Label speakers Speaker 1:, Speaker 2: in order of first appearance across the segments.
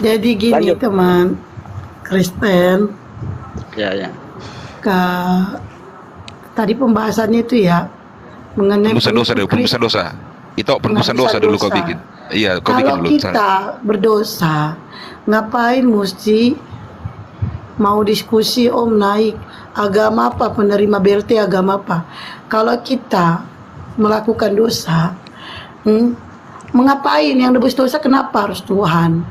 Speaker 1: Jadi gini
Speaker 2: Lanjut.
Speaker 1: teman Kristen,
Speaker 2: Ya, ya.
Speaker 1: tadi pembahasannya itu ya mengenai
Speaker 3: Penebusan dosa dulu, penebusan dosa. Itu penebusan dosa dulu kau bikin. Iya, kau bikin
Speaker 1: Kalau
Speaker 3: dulu.
Speaker 1: kita berdosa, ngapain mesti mau diskusi naik agama apa, penerima BLT agama apa? Kalau kita melakukan dosa, mengapain? Yang nebus dosa kenapa harus Tuhan?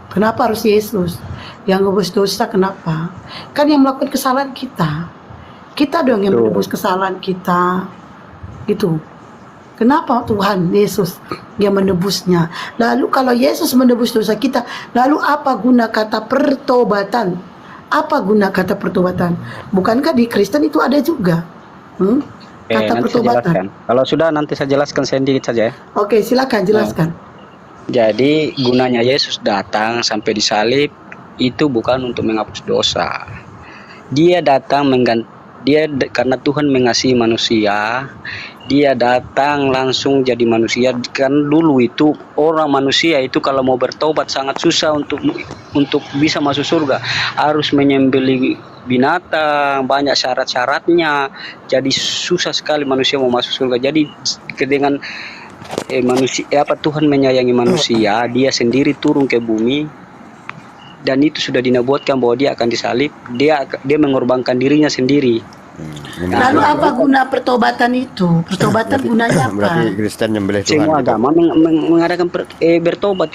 Speaker 1: Kenapa harus Yesus? Yang nebus dosa kenapa? Kan yang melakukan kesalahan kita. Kita dong yang menebus kesalahan kita. Gitu. Kenapa Tuhan Yesus yang menebusnya? Lalu kalau Yesus menebus dosa kita, lalu apa guna kata pertobatan? Apa guna kata pertobatan? Bukankah di Kristen itu ada juga? Kata
Speaker 2: Nanti saya
Speaker 1: pertobatan.
Speaker 2: jelaskan. Kalau sudah nanti saya jelaskan sedikit saja ya.
Speaker 1: Oke, silakan jelaskan.
Speaker 2: Jadi gunanya Yesus datang sampai disalib itu bukan untuk menghapus dosa. Dia datang karena Tuhan mengasihi manusia. Dia datang langsung jadi manusia. Kan dulu itu orang manusia itu kalau mau bertobat sangat susah untuk bisa masuk surga. Harus menyembelih binatang, banyak syarat-syaratnya. Jadi susah sekali manusia mau masuk surga. Jadi dengan Tuhan menyayangi manusia, dia sendiri turun ke bumi, dan itu sudah dinubuatkan bahwa dia akan disalib, dia mengorbankan dirinya sendiri.
Speaker 1: Lalu apa guna pertobatan itu? Pertobatan gunanya apa?
Speaker 4: Berarti Kristen nyembelih Tuhan.
Speaker 2: Semua
Speaker 4: gitu.
Speaker 2: agama mengadakan bertobat.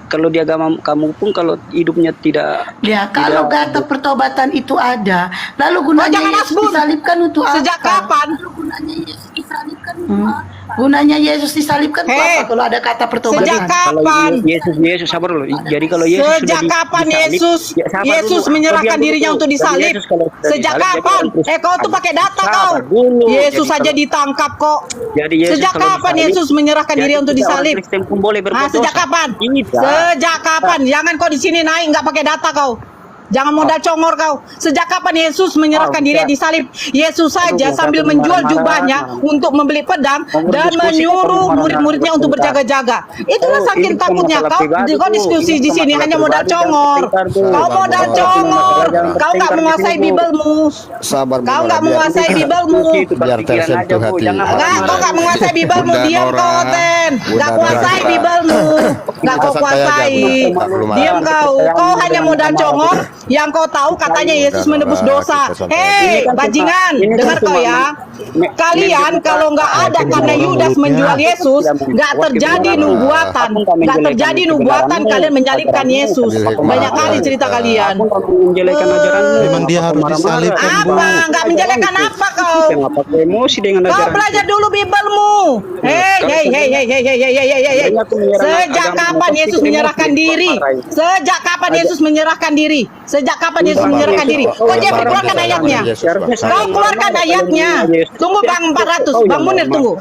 Speaker 2: Kalau di agama kamu pun kalau hidupnya tidak
Speaker 1: Ya, kalau kata pertobatan itu ada, lalu gunanya
Speaker 5: jangan
Speaker 1: Yesus
Speaker 5: asbun.
Speaker 1: disalibkan untuk
Speaker 5: Sejak
Speaker 1: apa?
Speaker 5: kapan?
Speaker 1: Gunanya Yesus disalibkan untuk apa? Gunanya Yesus disalibkan untuk
Speaker 5: Hei,
Speaker 1: apa kalau ada kata pertobatan?
Speaker 5: sejak
Speaker 2: kalau
Speaker 5: kapan?
Speaker 2: Yesus sabar dulu. Jadi kalau Yesus
Speaker 5: Sejak
Speaker 2: sudah
Speaker 5: kapan
Speaker 2: disalib,
Speaker 5: Yesus
Speaker 2: ya, sabar
Speaker 5: Yesus
Speaker 2: dulu.
Speaker 5: menyerahkan
Speaker 2: Diam dulu.
Speaker 5: dirinya untuk
Speaker 2: Dan
Speaker 5: disalib?
Speaker 2: Yesus kalau sudah
Speaker 5: Sejak
Speaker 2: disalib, dia
Speaker 5: kapan?
Speaker 2: kan
Speaker 5: Kau tuh pakai data kau.
Speaker 2: Sabar dulu.
Speaker 5: Yesus
Speaker 2: Jadi
Speaker 5: saja
Speaker 2: kalau-
Speaker 5: ditangkap kok.
Speaker 2: Jadi Yesus
Speaker 5: Sejak
Speaker 2: kalau
Speaker 5: kapan
Speaker 2: disalib,
Speaker 5: Yesus menyerahkan diri
Speaker 2: jadi
Speaker 5: untuk
Speaker 2: kita
Speaker 5: disalib?
Speaker 2: orang Kristen pun boleh berbuat
Speaker 5: Sejak
Speaker 2: dosa.
Speaker 5: kapan?
Speaker 2: Tidak.
Speaker 5: Sejak kapan? Jangan kau di sini naik nggak pakai data kau. Jangan modal congor kau. Sejak kapan Yesus menyerahkan diri disalib? Yesus saja sambil menjual jubahnya untuk membeli pedang dan menyuruh murid-muridnya untuk berjaga-jaga. Itulah saking takutnya kau diskusi di sini hanya modal congor. Kau modal congor. Kau nggak menguasai Bibelmu.
Speaker 4: Sabar,
Speaker 5: Kau
Speaker 4: Bunda,
Speaker 5: nggak
Speaker 4: biar-
Speaker 5: menguasai Bibelmu.
Speaker 4: Biar tersentuh hati.
Speaker 5: Enggak, kau nggak menguasai Bibelmu.
Speaker 3: Bunda
Speaker 5: Diam
Speaker 3: Nora.
Speaker 5: kau, Ten. Nggak
Speaker 4: Bunda
Speaker 5: kuasai
Speaker 4: Nora.
Speaker 5: Bibelmu. Nggak kau
Speaker 4: Kita santai aja,
Speaker 5: kuasai.
Speaker 4: Bunda. Tak perlu marah.
Speaker 5: Diam kau. Kau hanya modal congor. Yang kau tahu katanya Yesus
Speaker 4: Bunda
Speaker 5: menebus
Speaker 4: Nora,
Speaker 5: dosa.
Speaker 4: kita santai
Speaker 5: Hei, bajingan, dengar kau ya. Kalian kalau nggak ada karena Yudas menjual Yesus, nggak terjadi nubuatan. Nggak terjadi nubuatan kalian menyalibkan Yesus. Banyak kali cerita kalian.
Speaker 2: Menjelekan ajaranmu.
Speaker 6: Memang dia harus disalib.
Speaker 5: Apa? Nggak menjelekan apa kau?
Speaker 2: Jangan pakai emosi dengan
Speaker 5: Kau
Speaker 2: ajaran.
Speaker 5: belajar dulu Bibelmu. Hei. Sejak kapan Yesus menyerahkan diri? Sejak kapan Yesus menyerahkan diri? Sejak kapan Yesus menyerahkan diri? Kau Jeffrey keluarkan ayatnya. Kau keluarkan ayatnya. Tunggu Bang 400, Bang Munir tunggu.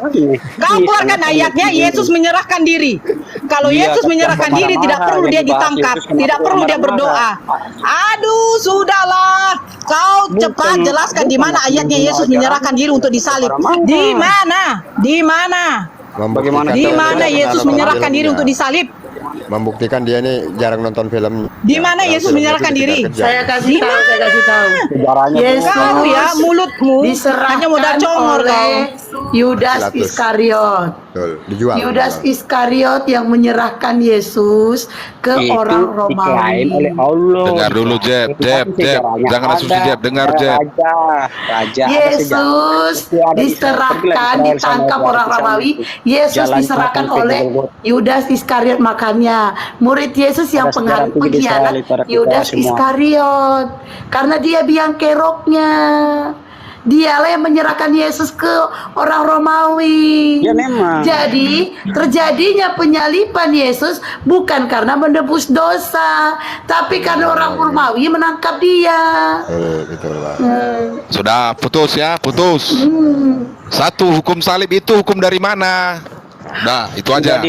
Speaker 5: Kau keluarkan ayatnya Yesus menyerahkan diri. Kalau Yesus menyerahkan diri tidak perlu dia ditangkap, tidak perlu dia berdoa. Aduh, sudahlah. Kau cepat jelaskan di mana ayatnya Yesus menyerahkan diri untuk disalib. Di mana? Di mana?
Speaker 4: Membuktikan
Speaker 5: Di
Speaker 4: dia
Speaker 5: mana
Speaker 4: jarang
Speaker 5: Yesus
Speaker 4: nonton
Speaker 5: menyerahkan diri
Speaker 4: filmnya.
Speaker 5: untuk disalib?
Speaker 4: Membuktikan dia ini jarang nonton film.
Speaker 5: Di mana
Speaker 4: Dalam
Speaker 5: Yesus
Speaker 4: film
Speaker 5: menyerahkan
Speaker 4: itu
Speaker 5: diri?
Speaker 4: dikejar-kejar.
Speaker 1: Saya kasih tahu.
Speaker 2: Sejarahnya
Speaker 1: Yesus
Speaker 5: Kau ya mulutmu hanya modal
Speaker 1: diserahkan
Speaker 5: congor kau.
Speaker 1: oleh Yudas
Speaker 4: 100.
Speaker 1: Iskariot.
Speaker 4: Betul, dijual.
Speaker 1: Yudas
Speaker 4: dijual.
Speaker 1: Iskariot yang menyerahkan Yesus ke
Speaker 2: itu
Speaker 1: orang
Speaker 2: diklaim oleh
Speaker 1: Romawi.
Speaker 2: Allah.
Speaker 3: Dengar dulu, Jeb. Jeb. Jangan asumsi, Jeb. Dengar, Jeb.
Speaker 2: Raja.
Speaker 1: Yesus diserahkan, ditangkap orang Romawi. Yesus diserahkan oleh Yudas Iskariot. Makanya murid Yesus yang pengkhianat Yudas Iskariot, karena dia biang keroknya. Dialah yang menyerahkan Yesus ke orang Romawi.
Speaker 2: Ya memang.
Speaker 1: Jadi terjadinya penyaliban Yesus bukan karena menebus dosa, tapi karena orang Romawi menangkap dia.
Speaker 4: Betul, Pak.
Speaker 3: Sudah putus ya, putus. Satu, hukum salib itu hukum dari mana? Nah, itu aja.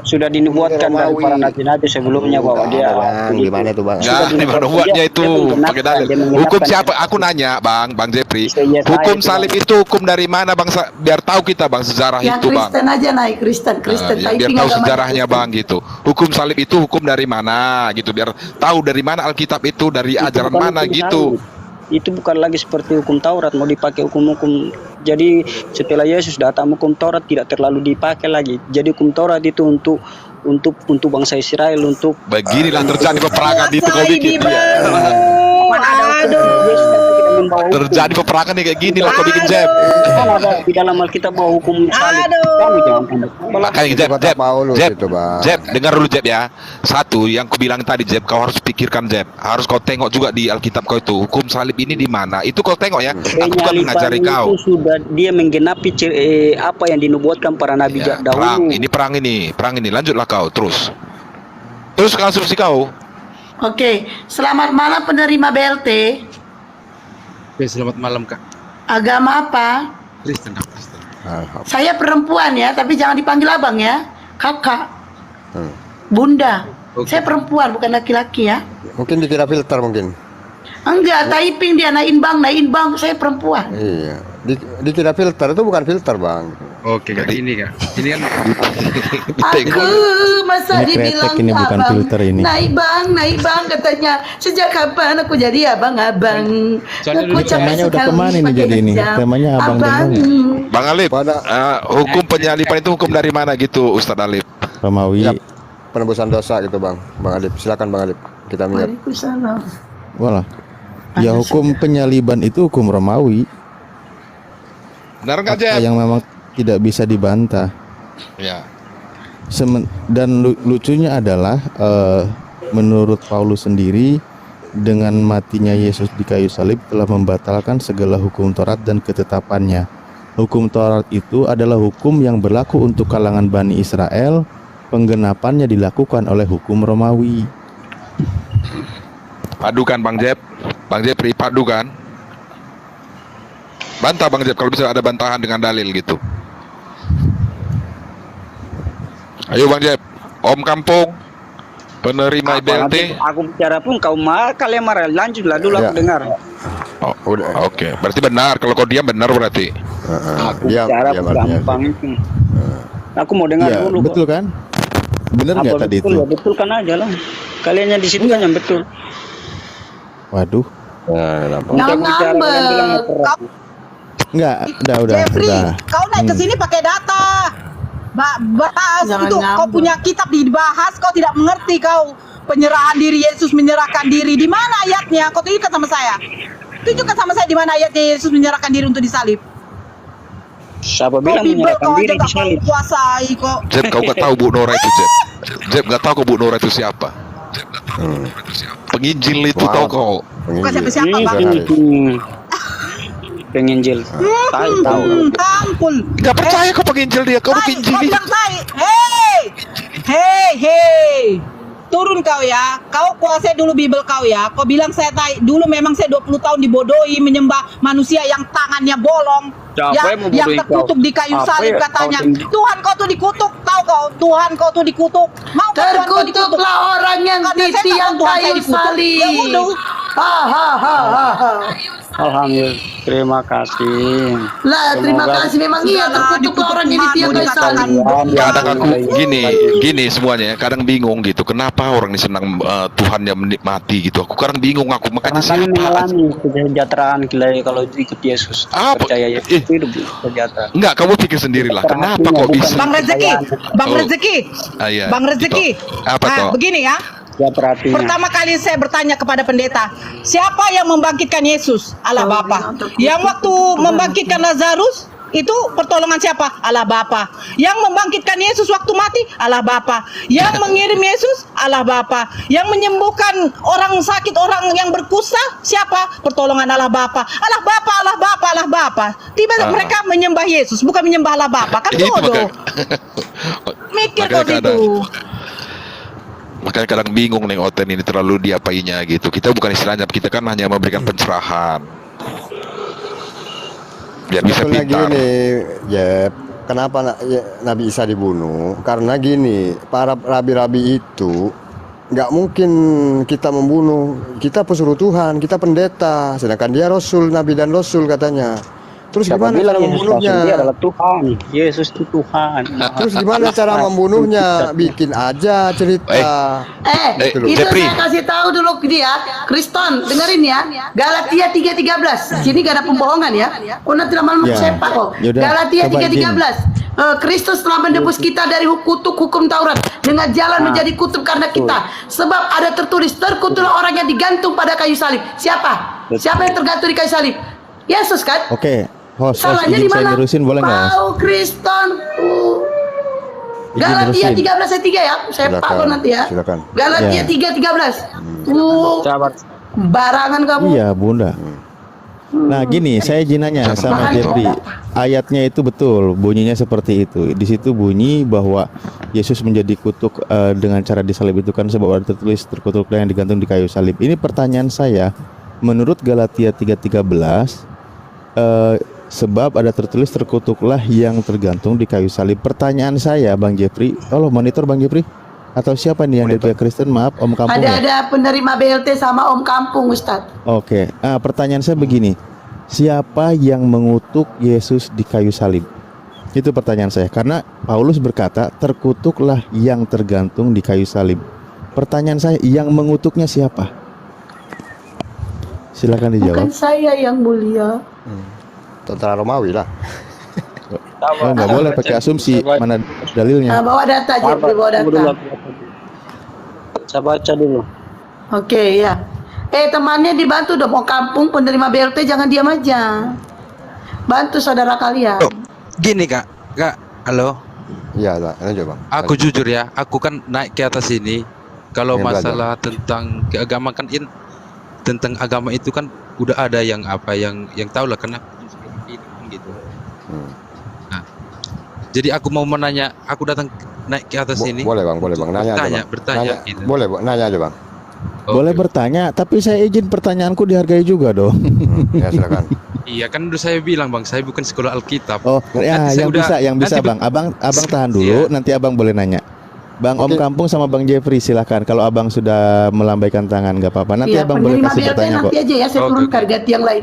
Speaker 2: Sudah dinubuatkan dari para nabi-nabi sebelumnya bahwa dia
Speaker 4: Bang, gimana itu Bang?
Speaker 3: Ya, di mana buatnya itu pakai dalil. Hukum siapa? Aku nanya, Bang Jepri. Hukum salib itu hukum dari mana, Bang? Biar tahu kita, Bang, sejarah
Speaker 1: Yang
Speaker 3: itu, Bang.
Speaker 1: Kristen aja naik Kristen.
Speaker 3: Ya, biar tahu sejarahnya, Bang, gitu. Hukum salib itu hukum dari mana, gitu. Biar tahu dari mana Alkitab itu, dari ajaran mana, gitu.
Speaker 2: Itu bukan lagi seperti hukum Taurat mau dipakai hukum-hukum. Jadi setelah Yesus datang hukum Taurat tidak terlalu dipakai lagi. Jadi hukum Taurat itu untuk bangsa Israel, untuk
Speaker 3: Beginilah terjadi peperangan itu kau bikin. Terjadi peperangan nih kayak gini lah kau bikin, Jeb.
Speaker 2: kan ada di dalam Alkitab bahwa hukum salib. Kamu jangan
Speaker 3: Makanya Jeb, dengar dulu Jeb ya. Satu yang ku bilang tadi Jeb, kau harus pikirkan Jeb. Harus kau tengok juga di Alkitab kau itu hukum salib ini di mana. Itu kau tengok ya. Aku kan mengajari kau.
Speaker 2: Itu sudah dia menggenapi apa yang dinubuatkan para nabi
Speaker 3: Ya,
Speaker 2: dahulu.
Speaker 3: perang ini. Lanjutlah kau terus. Terus konstruksi kau.
Speaker 1: Oke, selamat malam penerima BLT.
Speaker 3: Oke, selamat malam Kak.
Speaker 1: Agama apa?
Speaker 3: Kristen, Kristen.
Speaker 1: Saya perempuan ya, tapi jangan dipanggil abang ya. Kakak, bunda. Saya perempuan, bukan laki-laki ya.
Speaker 4: Mungkin dikira filter mungkin.
Speaker 1: Enggak, typing dia naikin bang. Saya perempuan.
Speaker 4: Iya. Dikira filter itu bukan filter, Bang.
Speaker 3: Oke, Kak. Ini Kak. Ini kan
Speaker 1: Aku masa
Speaker 6: Ini
Speaker 1: dibilang
Speaker 6: kretek, ini bukan
Speaker 1: abang.
Speaker 6: filter ini.
Speaker 1: Naik bang katanya. Sejak kapan aku jadi abang-abang?
Speaker 3: Soalnya
Speaker 1: Aku
Speaker 3: dulu
Speaker 1: capek
Speaker 6: temanya udah
Speaker 1: sekali
Speaker 6: kemana ini
Speaker 1: pakai
Speaker 6: jadi ini?
Speaker 1: hijab.
Speaker 6: Temanya abang dan nona.
Speaker 3: Bang Alip, hukum penyalipan itu hukum dari mana gitu, Ustadz Alip?
Speaker 6: Romawi.
Speaker 4: Ya, penebusan dosa gitu, Bang. Bang Alip, silakan Bang Alip. Kita lihat.
Speaker 1: Waalaikumsalam.
Speaker 6: Walah. Ya hukum penyaliban itu hukum Romawi.
Speaker 3: Benar nggak Jeb?
Speaker 6: Yang memang tidak bisa dibantah.
Speaker 3: Ya.
Speaker 6: Dan lucunya adalah menurut Paulus sendiri, dengan matinya Yesus di kayu salib telah membatalkan segala hukum Taurat dan ketetapannya. Hukum Taurat itu adalah hukum yang berlaku untuk kalangan Bani Israel. Penggenapannya dilakukan oleh hukum Romawi.
Speaker 3: Padukan Bang Jeb. Bang Jeb padukan. Bantah Bang Jeb kalau bisa ada bantahan dengan dalil gitu. Ayo Bang Jeb. Om Kampung. Penerima BLT.
Speaker 2: Aku bicara pun kalian marah. Lanjutlah dulu aku dengar.
Speaker 3: Oh, Oke. Berarti benar. Kalau kau diam benar berarti.
Speaker 2: Aku bicara pun gampang itu. Aku mau dengar
Speaker 6: Ya,
Speaker 2: dulu.
Speaker 6: betul kan? Benar nggak tadi
Speaker 2: betul,
Speaker 6: itu?
Speaker 2: ya, betul kan aja lah. Kaliannya di situ kan yang betul.
Speaker 6: Waduh.
Speaker 1: Jangan ngambek.
Speaker 6: Enggak, udah.
Speaker 5: Jeffrey, kau naik ke sini pakai data. Bahas
Speaker 1: Jangan
Speaker 5: itu, kau
Speaker 1: ngambek.
Speaker 5: punya kitab dibahas, kau tidak mengerti kau. Penyerahan diri Yesus menyerahkan diri. Di mana ayatnya? Kau tunjukkan sama saya. Tunjukkan sama saya di mana ayatnya Yesus menyerahkan diri untuk disalib.
Speaker 2: Siapa
Speaker 5: Kau
Speaker 2: bilang
Speaker 5: Bible
Speaker 2: menyerahkan
Speaker 5: kau
Speaker 2: diri
Speaker 5: aja
Speaker 2: di
Speaker 5: gak kau
Speaker 2: salib?
Speaker 5: kuasai kok.
Speaker 3: Jeb, kau nggak tahu Bu Nora itu Jeb. Jeb nggak tahu kau Bu Nora itu siapa. Penginjil itu tahu kau.
Speaker 5: Bukan siapa-siapa bang.
Speaker 2: Penginjil. Tahu.
Speaker 5: Tampul.
Speaker 3: Nggak percaya kau penginjil dia. Kau
Speaker 5: Kau
Speaker 3: penginjil.
Speaker 5: bilang saya, hey, turun kau ya, kau kuasai dulu Bible kau ya. Kau bilang saya dulu memang saya 20 tahun dibodohi menyembah manusia yang tangannya bolong,
Speaker 2: Siapa yang
Speaker 5: yang
Speaker 2: membodohi
Speaker 5: terkutuk
Speaker 2: kau?
Speaker 5: di kayu
Speaker 2: Apa
Speaker 5: salib
Speaker 2: ya?
Speaker 5: katanya.
Speaker 2: Kau
Speaker 5: Tuhan kau tuh dikutuk, tahu kau? Tuhan kau tuh dikutuk. Mau kau Tuhan kau dikutuk?
Speaker 1: Terkutuklah orang yang
Speaker 5: Karena saya
Speaker 1: titi
Speaker 5: nggak
Speaker 1: yang
Speaker 5: mau Tuhan saya
Speaker 1: kayu
Speaker 5: dikutuk.
Speaker 1: salib.
Speaker 5: Ya udah.
Speaker 2: Alhamdulillah. Terima kasih.
Speaker 1: Lah, terima
Speaker 2: Semoga-
Speaker 1: kasih memang iya terkutuklah orang yang titi yang kayu salib.
Speaker 3: Kadang aku gini semuanya ya. Kadang bingung gitu. Kenapa orang ini senang Tuhan yang menikmati gitu. Aku kadang bingung aku. Makanya
Speaker 2: Karena kami
Speaker 3: siapa?
Speaker 2: mengalami kesejahteraan kalau ikut Yesus.
Speaker 3: Apa?
Speaker 2: Percaya Yesus
Speaker 3: Ih.
Speaker 2: itu hidup sejahtera.
Speaker 3: Enggak, kamu pikir sendirilah. Kenapa kok bisa?
Speaker 5: Bang Rezeki, Bang
Speaker 3: Oh.
Speaker 5: Rezeki,
Speaker 3: Iya.
Speaker 5: Bang Rezeki.
Speaker 3: Gitu. Apa toh?
Speaker 5: Begini ya.
Speaker 2: Ya perhatinya.
Speaker 5: Pertama kali saya bertanya kepada pendeta, siapa yang membangkitkan Yesus? Allah
Speaker 1: Oh,
Speaker 5: Bapa.
Speaker 1: terkutuk.
Speaker 5: Yang waktu membangkitkan Lazarus itu pertolongan siapa? Allah Bapa. Yang membangkitkan Yesus waktu mati? Allah Bapa. Yang mengirim Yesus? Allah Bapa. Yang menyembuhkan orang sakit, orang yang berkusta? Siapa? Pertolongan Allah Bapa. Allah Bapa, Allah Bapa, Allah Bapa. Tiba mereka menyembah Yesus, bukan menyembah Allah Bapa. Kan
Speaker 3: Itu
Speaker 5: bodoh. Mikir kau
Speaker 3: makanya
Speaker 5: itu.
Speaker 3: Makanya kadang bingung nih Oten ini terlalu diapainya gitu. Kita bukan istilahnya, kita kan hanya memberikan pencerahan biar bisa
Speaker 4: Betul lagi
Speaker 3: pintar.
Speaker 4: nih, Jeb. Nabi Isa dibunuh? Karena gini, para rabi-rabi itu nggak mungkin kita membunuh. Kita pesuruh Tuhan, kita pendeta, sedangkan dia Rasul, Nabi dan Rasul katanya. Terus
Speaker 2: Siapa
Speaker 4: gimana
Speaker 2: bilang
Speaker 4: cara
Speaker 2: Yesus
Speaker 4: membunuhnya?
Speaker 2: Dia adalah Tuhan. Yesus itu Tuhan.
Speaker 4: Terus gimana cara membunuhnya? Bikin aja cerita.
Speaker 1: Itu
Speaker 3: Jeffrey.
Speaker 1: saya kasih tahu dulu dia, Kristen, dengerin ya. Galatia 3:13. Sini gak ada pembohongan ya. Kau nanti lama
Speaker 6: Ya.
Speaker 1: sepak kok.
Speaker 6: Yaudah,
Speaker 1: Galatia
Speaker 6: coba
Speaker 1: 3:13. Kristus telah menebus kita dari kutuk hukum Taurat dengan jalan menjadi kutub karena kita. Sebab ada tertulis, terkutuklah orang yang digantung pada kayu salib. Siapa? Siapa yang tergantung di kayu salib? Yesus kan?
Speaker 6: Oke, host
Speaker 1: Salahnya
Speaker 6: izin
Speaker 1: di
Speaker 6: saya
Speaker 1: mana?
Speaker 6: nerusin boleh nggak, host?
Speaker 1: Kau Kristen.
Speaker 6: Izin
Speaker 1: Galatia
Speaker 6: nerusin.
Speaker 1: 13 ayat 3 ya. Saya
Speaker 4: Silakan,
Speaker 1: pak nanti ya.
Speaker 4: silakan.
Speaker 1: Galatia
Speaker 6: Ya.
Speaker 1: 3:13.
Speaker 2: Sahabat.
Speaker 1: Barangan kamu.
Speaker 6: Iya, Bunda. Nah, gini, saya izin nanya sama Jeffrey. Ayatnya itu betul, bunyinya seperti itu. Di situ bunyi bahwa Yesus menjadi kutuk dengan cara disalib itu kan sebab ada tertulis terkutuklah yang digantung di kayu salib. Ini pertanyaan saya, menurut Galatia 3:13 sebab ada tertulis terkutuklah yang tergantung di kayu salib. Pertanyaan saya, Bang Jeffrey, tolong monitor Bang Jeffrey. Atau siapa nih yang dari pihak Kristen? Maaf, Om Kampung ya?
Speaker 1: Ada penerima BLT sama Om Kampung, Ustadz.
Speaker 6: Oke, pertanyaan saya begini, siapa yang mengutuk Yesus di kayu salib? Itu pertanyaan saya, karena Paulus berkata, terkutuklah yang tergantung di kayu salib. Pertanyaan saya, yang mengutuknya siapa? Silakan dijawab.
Speaker 1: Bukan saya yang mulia.
Speaker 4: Tentara Romawi lah.
Speaker 6: Oh, nggak boleh pakai asumsi, mana dalilnya?
Speaker 1: Bawa data aja, bawa data.
Speaker 2: Saya baca dulu.
Speaker 1: Oke, ya. Temannya dibantu dong, Om Kampung, penerima BLT jangan diam aja. Bantu saudara kalian.
Speaker 7: Oh, gini kak, halo.
Speaker 4: Iya lah, lanjut Bang.
Speaker 7: Aku jujur ya, aku kan naik ke atas ini. Kalau
Speaker 4: Ingin
Speaker 7: masalah tentang keagamaan kan, tentang agama itu kan udah ada yang tahu lah kenapa gitu. Nah, jadi aku mau menanya, aku datang naik ke atas ini.
Speaker 4: Boleh Bang, nanya aja Bang.
Speaker 7: Bertanya
Speaker 4: Nanya,
Speaker 7: gitu.
Speaker 4: boleh nanya aja Bang.
Speaker 6: Boleh bertanya, tapi saya izin pertanyaanku dihargai juga dong.
Speaker 4: Ya silakan.
Speaker 7: Iya kan udah saya bilang Bang, saya bukan sekolah Alkitab.
Speaker 6: Oh, ya,
Speaker 7: Nanti saya
Speaker 6: yang bisa
Speaker 7: nanti
Speaker 6: Bang. Abang tahan dulu,
Speaker 7: Iya.
Speaker 6: nanti Abang boleh nanya. Bang Om
Speaker 4: Oke.
Speaker 6: Kampung sama Bang Jeffrey silahkan. Kalau Abang sudah melambaikan tangan nggak apa-apa. Nanti
Speaker 1: Iya,
Speaker 6: Abang boleh
Speaker 1: penerima
Speaker 6: kasih
Speaker 1: BLT
Speaker 6: pertanyaan kok.
Speaker 1: nanti aja ya, saya
Speaker 7: Oke,
Speaker 1: turunkan
Speaker 7: oke.
Speaker 1: ganti yang lain.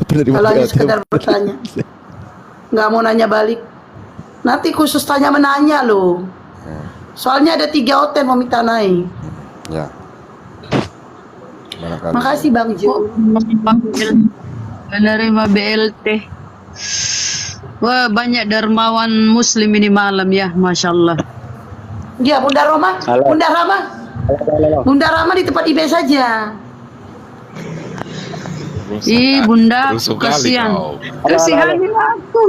Speaker 6: Penerima
Speaker 1: Kalau hanya
Speaker 6: BLT.
Speaker 1: sekedar bertanya, nggak mau nanya balik. Nanti khusus tanya menanya loh. Soalnya ada 3 hotel mau minta naik.
Speaker 4: Ya. Barangkali.
Speaker 1: Makasih Bang Jo.
Speaker 8: Menerima BLT. Wah, banyak dermawan muslim ini malam ya, Masya Allah.
Speaker 1: Iya, Bunda Roma.
Speaker 2: Halo.
Speaker 1: Bunda Rama. Bunda Rama di tempat IB saja.
Speaker 8: Ih, Bunda,
Speaker 3: Rusuh kali
Speaker 8: kasihan.
Speaker 3: kau.
Speaker 8: Kasihanin aku.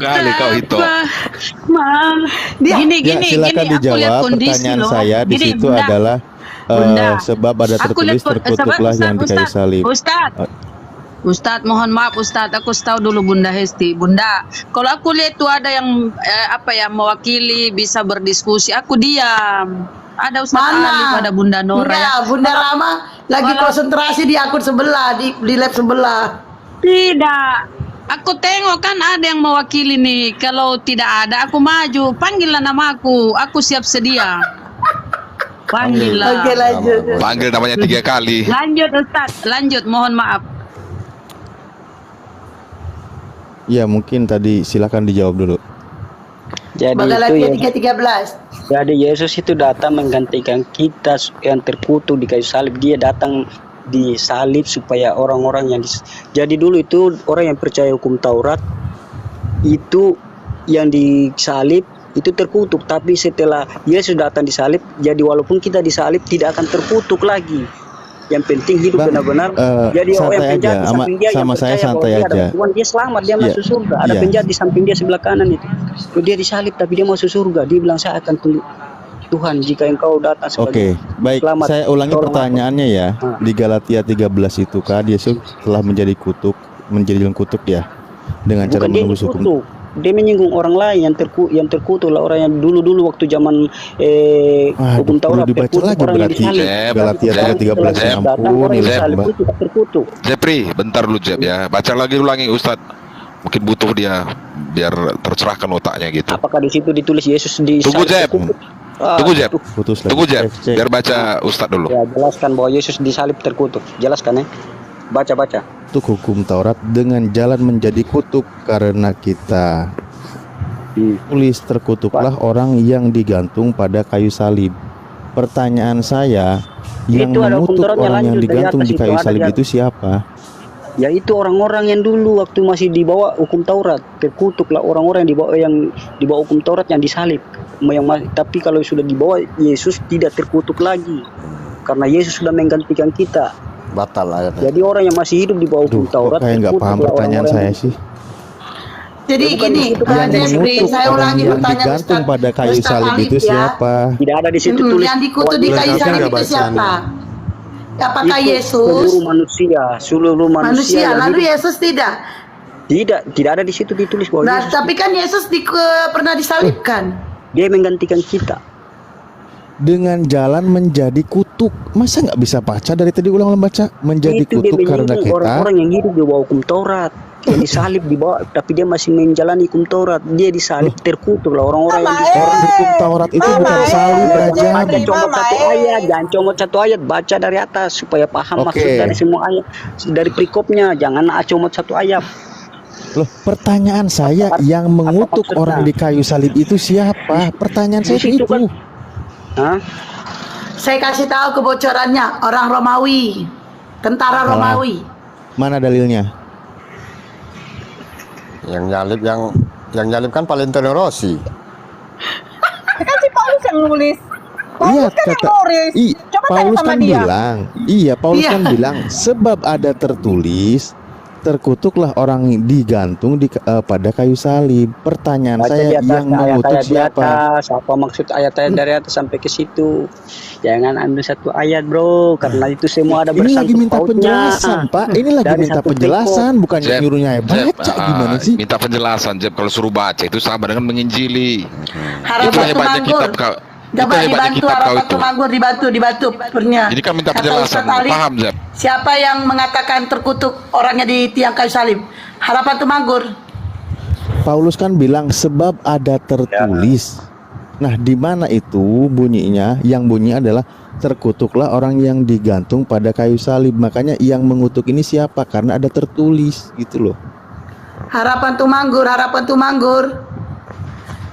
Speaker 3: kali kau itu.
Speaker 8: Mal. Gini,
Speaker 6: Ya, silakan
Speaker 8: aku lihat
Speaker 6: dijawab.
Speaker 8: kondisi
Speaker 6: Pertanyaan
Speaker 8: loh.
Speaker 6: saya di
Speaker 8: Gini,
Speaker 6: situ
Speaker 8: Bunda.
Speaker 6: adalah
Speaker 8: Bunda,
Speaker 6: sebab ada
Speaker 8: aku
Speaker 6: tertulis
Speaker 8: lihat-
Speaker 6: terkutuklah yang di kayu salib.
Speaker 8: Ustadz, mohon maaf Ustadz, aku tahu dulu Bunda Hesti. Bunda, kalau aku lihat tuh ada yang mewakili bisa berdiskusi, aku diam. Ada Ustadz
Speaker 1: Mana?
Speaker 8: Alif, ada Bunda Nora.
Speaker 1: Enggak, Bunda Rama lagi
Speaker 8: Malah-
Speaker 1: konsentrasi di akun sebelah, di lab sebelah.
Speaker 8: Tidak. Aku tengok kan ada yang mewakili nih. Kalau tidak ada, aku maju. Panggillah namaku. Aku siap sedia. Panggillah.
Speaker 1: Oke, lanjut.
Speaker 3: Panggil namanya 3 kali.
Speaker 8: Lanjut Ustadz, lanjut. Mohon maaf.
Speaker 6: Ya, mungkin tadi silakan dijawab dulu.
Speaker 2: Jadi itu
Speaker 1: Galatia
Speaker 2: ya.
Speaker 1: 3:13.
Speaker 2: Jadi Yesus itu datang menggantikan kita yang terkutuk di kayu salib. Dia datang di salib supaya orang-orang yang jadi dulu itu orang yang percaya hukum Taurat itu yang disalib itu terkutuk, tapi setelah Yesus datang disalib, jadi walaupun kita disalib tidak akan terkutuk lagi. Yang penting hidup
Speaker 6: Bang,
Speaker 2: benar-benar. Jadi orang
Speaker 6: santai
Speaker 2: yang penjahat
Speaker 6: aja,
Speaker 2: di samping dia yang
Speaker 6: sama saya
Speaker 2: percaya bahwa
Speaker 6: santai
Speaker 2: dia ada
Speaker 6: aja.
Speaker 2: Tuhan, dia selamat, dia
Speaker 6: Iya,
Speaker 2: masuk surga. Ada
Speaker 6: iya.
Speaker 2: penjahat di samping dia sebelah kanan itu. Dia disalib tapi dia masuk surga. Dia bilang saya akan tunduk Tuhan jika engkau datang
Speaker 6: Oke,
Speaker 2: sebagai
Speaker 6: baik.
Speaker 2: selamat.
Speaker 6: Saya ulangi
Speaker 2: Tolong
Speaker 6: pertanyaannya ya. Di Galatia 13 itu kan Yesus telah menjadi kutuk ya dengan cara
Speaker 2: bukan dia
Speaker 6: menembus hukum.
Speaker 2: terkutuk. Dia menyinggung orang lain yang terkutuk lah, orang yang dulu waktu zaman hukum Taurat
Speaker 6: perlu dibaca
Speaker 2: terkutuk
Speaker 6: lagi
Speaker 2: orang yang
Speaker 6: berarti.
Speaker 2: disalib.
Speaker 6: Galatia 3:13 ya
Speaker 2: Datang
Speaker 6: ampun,
Speaker 2: orang yang
Speaker 6: ya
Speaker 2: disalib
Speaker 6: Mbak.
Speaker 2: itu tidak terkutuk.
Speaker 3: Jepri, bentar lu Jep ya. Baca lagi ulangi Ustadz. Mungkin butuh dia biar tercerahkan otaknya gitu.
Speaker 2: Apakah di situ ditulis Yesus di
Speaker 3: Tunggu Jeb, tunggu Jeb,
Speaker 6: Putus lagi.
Speaker 3: tunggu Jeb, biar baca Ustadz dulu.
Speaker 2: Ya, jelaskan bahwa Yesus disalib terkutuk. Jelaskan ya. Baca.
Speaker 6: Kutuk hukum Taurat dengan jalan menjadi kutuk karena kita. Tulis terkutuklah orang yang digantung pada kayu salib. Pertanyaan saya, yang
Speaker 2: Itu ada
Speaker 6: mengutuk
Speaker 2: hukum Tauratnya,
Speaker 6: orang yang
Speaker 2: lanjut, dari
Speaker 6: digantung
Speaker 2: atas
Speaker 6: di
Speaker 2: itu
Speaker 6: kayu
Speaker 2: ada
Speaker 6: salib
Speaker 2: yang-
Speaker 6: itu siapa?
Speaker 2: Ya itu orang-orang yang dulu waktu masih dibawa hukum Taurat, terkutuklah orang-orang yang dibawa hukum Taurat yang disalib. Tapi kalau sudah dibawa Yesus tidak terkutuk lagi, karena Yesus sudah menggantikan kita.
Speaker 4: Batal ayatnya.
Speaker 2: Jadi orang yang masih hidup di bawah
Speaker 6: Duh,
Speaker 2: hukum Taurat
Speaker 6: kok kayak nggak paham
Speaker 2: terkutuklah
Speaker 6: pertanyaan
Speaker 2: orang-orang
Speaker 6: saya sih.
Speaker 1: Jadi
Speaker 2: Ya, bukan
Speaker 1: gini,
Speaker 2: di situ
Speaker 1: Pak
Speaker 2: yang
Speaker 1: Jeffrey,
Speaker 6: mengutuk
Speaker 1: saya
Speaker 6: orang
Speaker 1: ulangi
Speaker 6: yang
Speaker 1: pertanyaan
Speaker 6: digantung
Speaker 1: Ustaz.
Speaker 6: pada kayu
Speaker 1: Ustaz
Speaker 6: salib
Speaker 1: Alif
Speaker 6: itu
Speaker 1: ya.
Speaker 6: siapa?
Speaker 2: Tidak ada di situ tulis
Speaker 1: Yang dikutuk di
Speaker 2: bahwa
Speaker 1: kayu
Speaker 2: Yesus
Speaker 1: salib
Speaker 9: nggak
Speaker 1: itu
Speaker 9: bacaan.
Speaker 1: siapa? Apakah
Speaker 2: itu
Speaker 1: Yesus
Speaker 2: seluruh manusia yang
Speaker 1: lalu
Speaker 2: hidup.
Speaker 1: Yesus tidak?
Speaker 2: Tidak ada di situ ditulis bahwa
Speaker 1: Nah,
Speaker 2: Yesus
Speaker 1: tapi kan Yesus pernah disalibkan.
Speaker 2: dia menggantikan kita.
Speaker 6: Dengan jalan menjadi kutuk. Masa nggak bisa baca dari tadi ulang baca? Menjadi
Speaker 2: Itu dia
Speaker 6: kutuk karena
Speaker 2: menyinggung
Speaker 6: kita.
Speaker 2: orang-orang yang hidup di bawah hukum Taurat. Yang disalib di bawah, tapi dia masih menjalani hukum Taurat. Dia disalib terkutuk lah orang-orang yang
Speaker 5: Mama,
Speaker 2: disalib.
Speaker 6: Orang hukum Taurat itu bukan salib, Raja.
Speaker 2: Baca comot
Speaker 5: Mama,
Speaker 2: satu ayat, jangan comot satu ayat, baca dari atas supaya paham
Speaker 6: Oke.
Speaker 2: maksud dari semua ayat, dari perikopnya. Jangan comot satu ayat.
Speaker 6: Loh, pertanyaan saya, yang mengutuk
Speaker 2: maksudnya?
Speaker 6: orang di kayu salib itu siapa? Pertanyaan saya
Speaker 2: Di situ
Speaker 6: itu.
Speaker 2: kan. Hah?
Speaker 1: Saya kasih tahu kebocorannya, orang Romawi, tentara
Speaker 6: Salah.
Speaker 1: Romawi.
Speaker 6: Mana dalilnya?
Speaker 4: Yang nyalip kan Valentino Rossi.
Speaker 5: Kan si Paulus yang nulis.
Speaker 6: Iya,
Speaker 5: Paulus kan yang
Speaker 6: kata
Speaker 5: nulis. Coba tanya
Speaker 6: Paulus
Speaker 5: sama
Speaker 6: kan
Speaker 5: dia.
Speaker 6: bilang, Paulus
Speaker 1: Iya.
Speaker 6: kan bilang sebab ada tertulis terkutuklah orang digantung pada kayu salib. Pertanyaan
Speaker 2: Baca
Speaker 6: saya,
Speaker 2: di atas,
Speaker 6: yang mengutuk
Speaker 2: ayat-ayat di
Speaker 6: siapa?
Speaker 2: atas. Apa maksud ayat-ayat dari atas sampai ke situ? Jangan ambil satu ayat, bro, karena itu semua ada
Speaker 6: Ini lagi
Speaker 2: bersangkut
Speaker 6: minta
Speaker 2: pautnya.
Speaker 6: penjelasan, Pak. Ini lagi
Speaker 2: Dari
Speaker 6: minta
Speaker 2: satu
Speaker 6: penjelasan, bukan
Speaker 3: Jeb,
Speaker 6: nyuruhnya baca gimana sih?
Speaker 3: Minta penjelasan Jeb, kalau suruh baca itu sama dengan menginjili. Itu
Speaker 1: Harapan
Speaker 3: hebatnya
Speaker 1: Tumanggur.
Speaker 3: kitab kau. Itu
Speaker 1: Coba
Speaker 3: hebatnya
Speaker 1: dibantu
Speaker 3: kitab kau
Speaker 1: Harapan
Speaker 3: itu.
Speaker 1: Tumanggur, dibantu pernah.
Speaker 3: Ini kan minta
Speaker 1: Kata
Speaker 3: penjelasan,
Speaker 1: Ustaz Alif,
Speaker 3: paham Jeb?
Speaker 1: siapa yang mengatakan terkutuk orangnya di tiang kayu salib? Harapan Tumanggur.
Speaker 6: Paulus kan bilang sebab ada tertulis. Nah, di mana itu bunyinya? Yang bunyi adalah terkutuklah orang yang digantung pada kayu salib. Makanya yang mengutuk ini siapa? Karena ada tertulis gitu loh.
Speaker 1: Harapan Tumanggur, Harapan Tumanggur.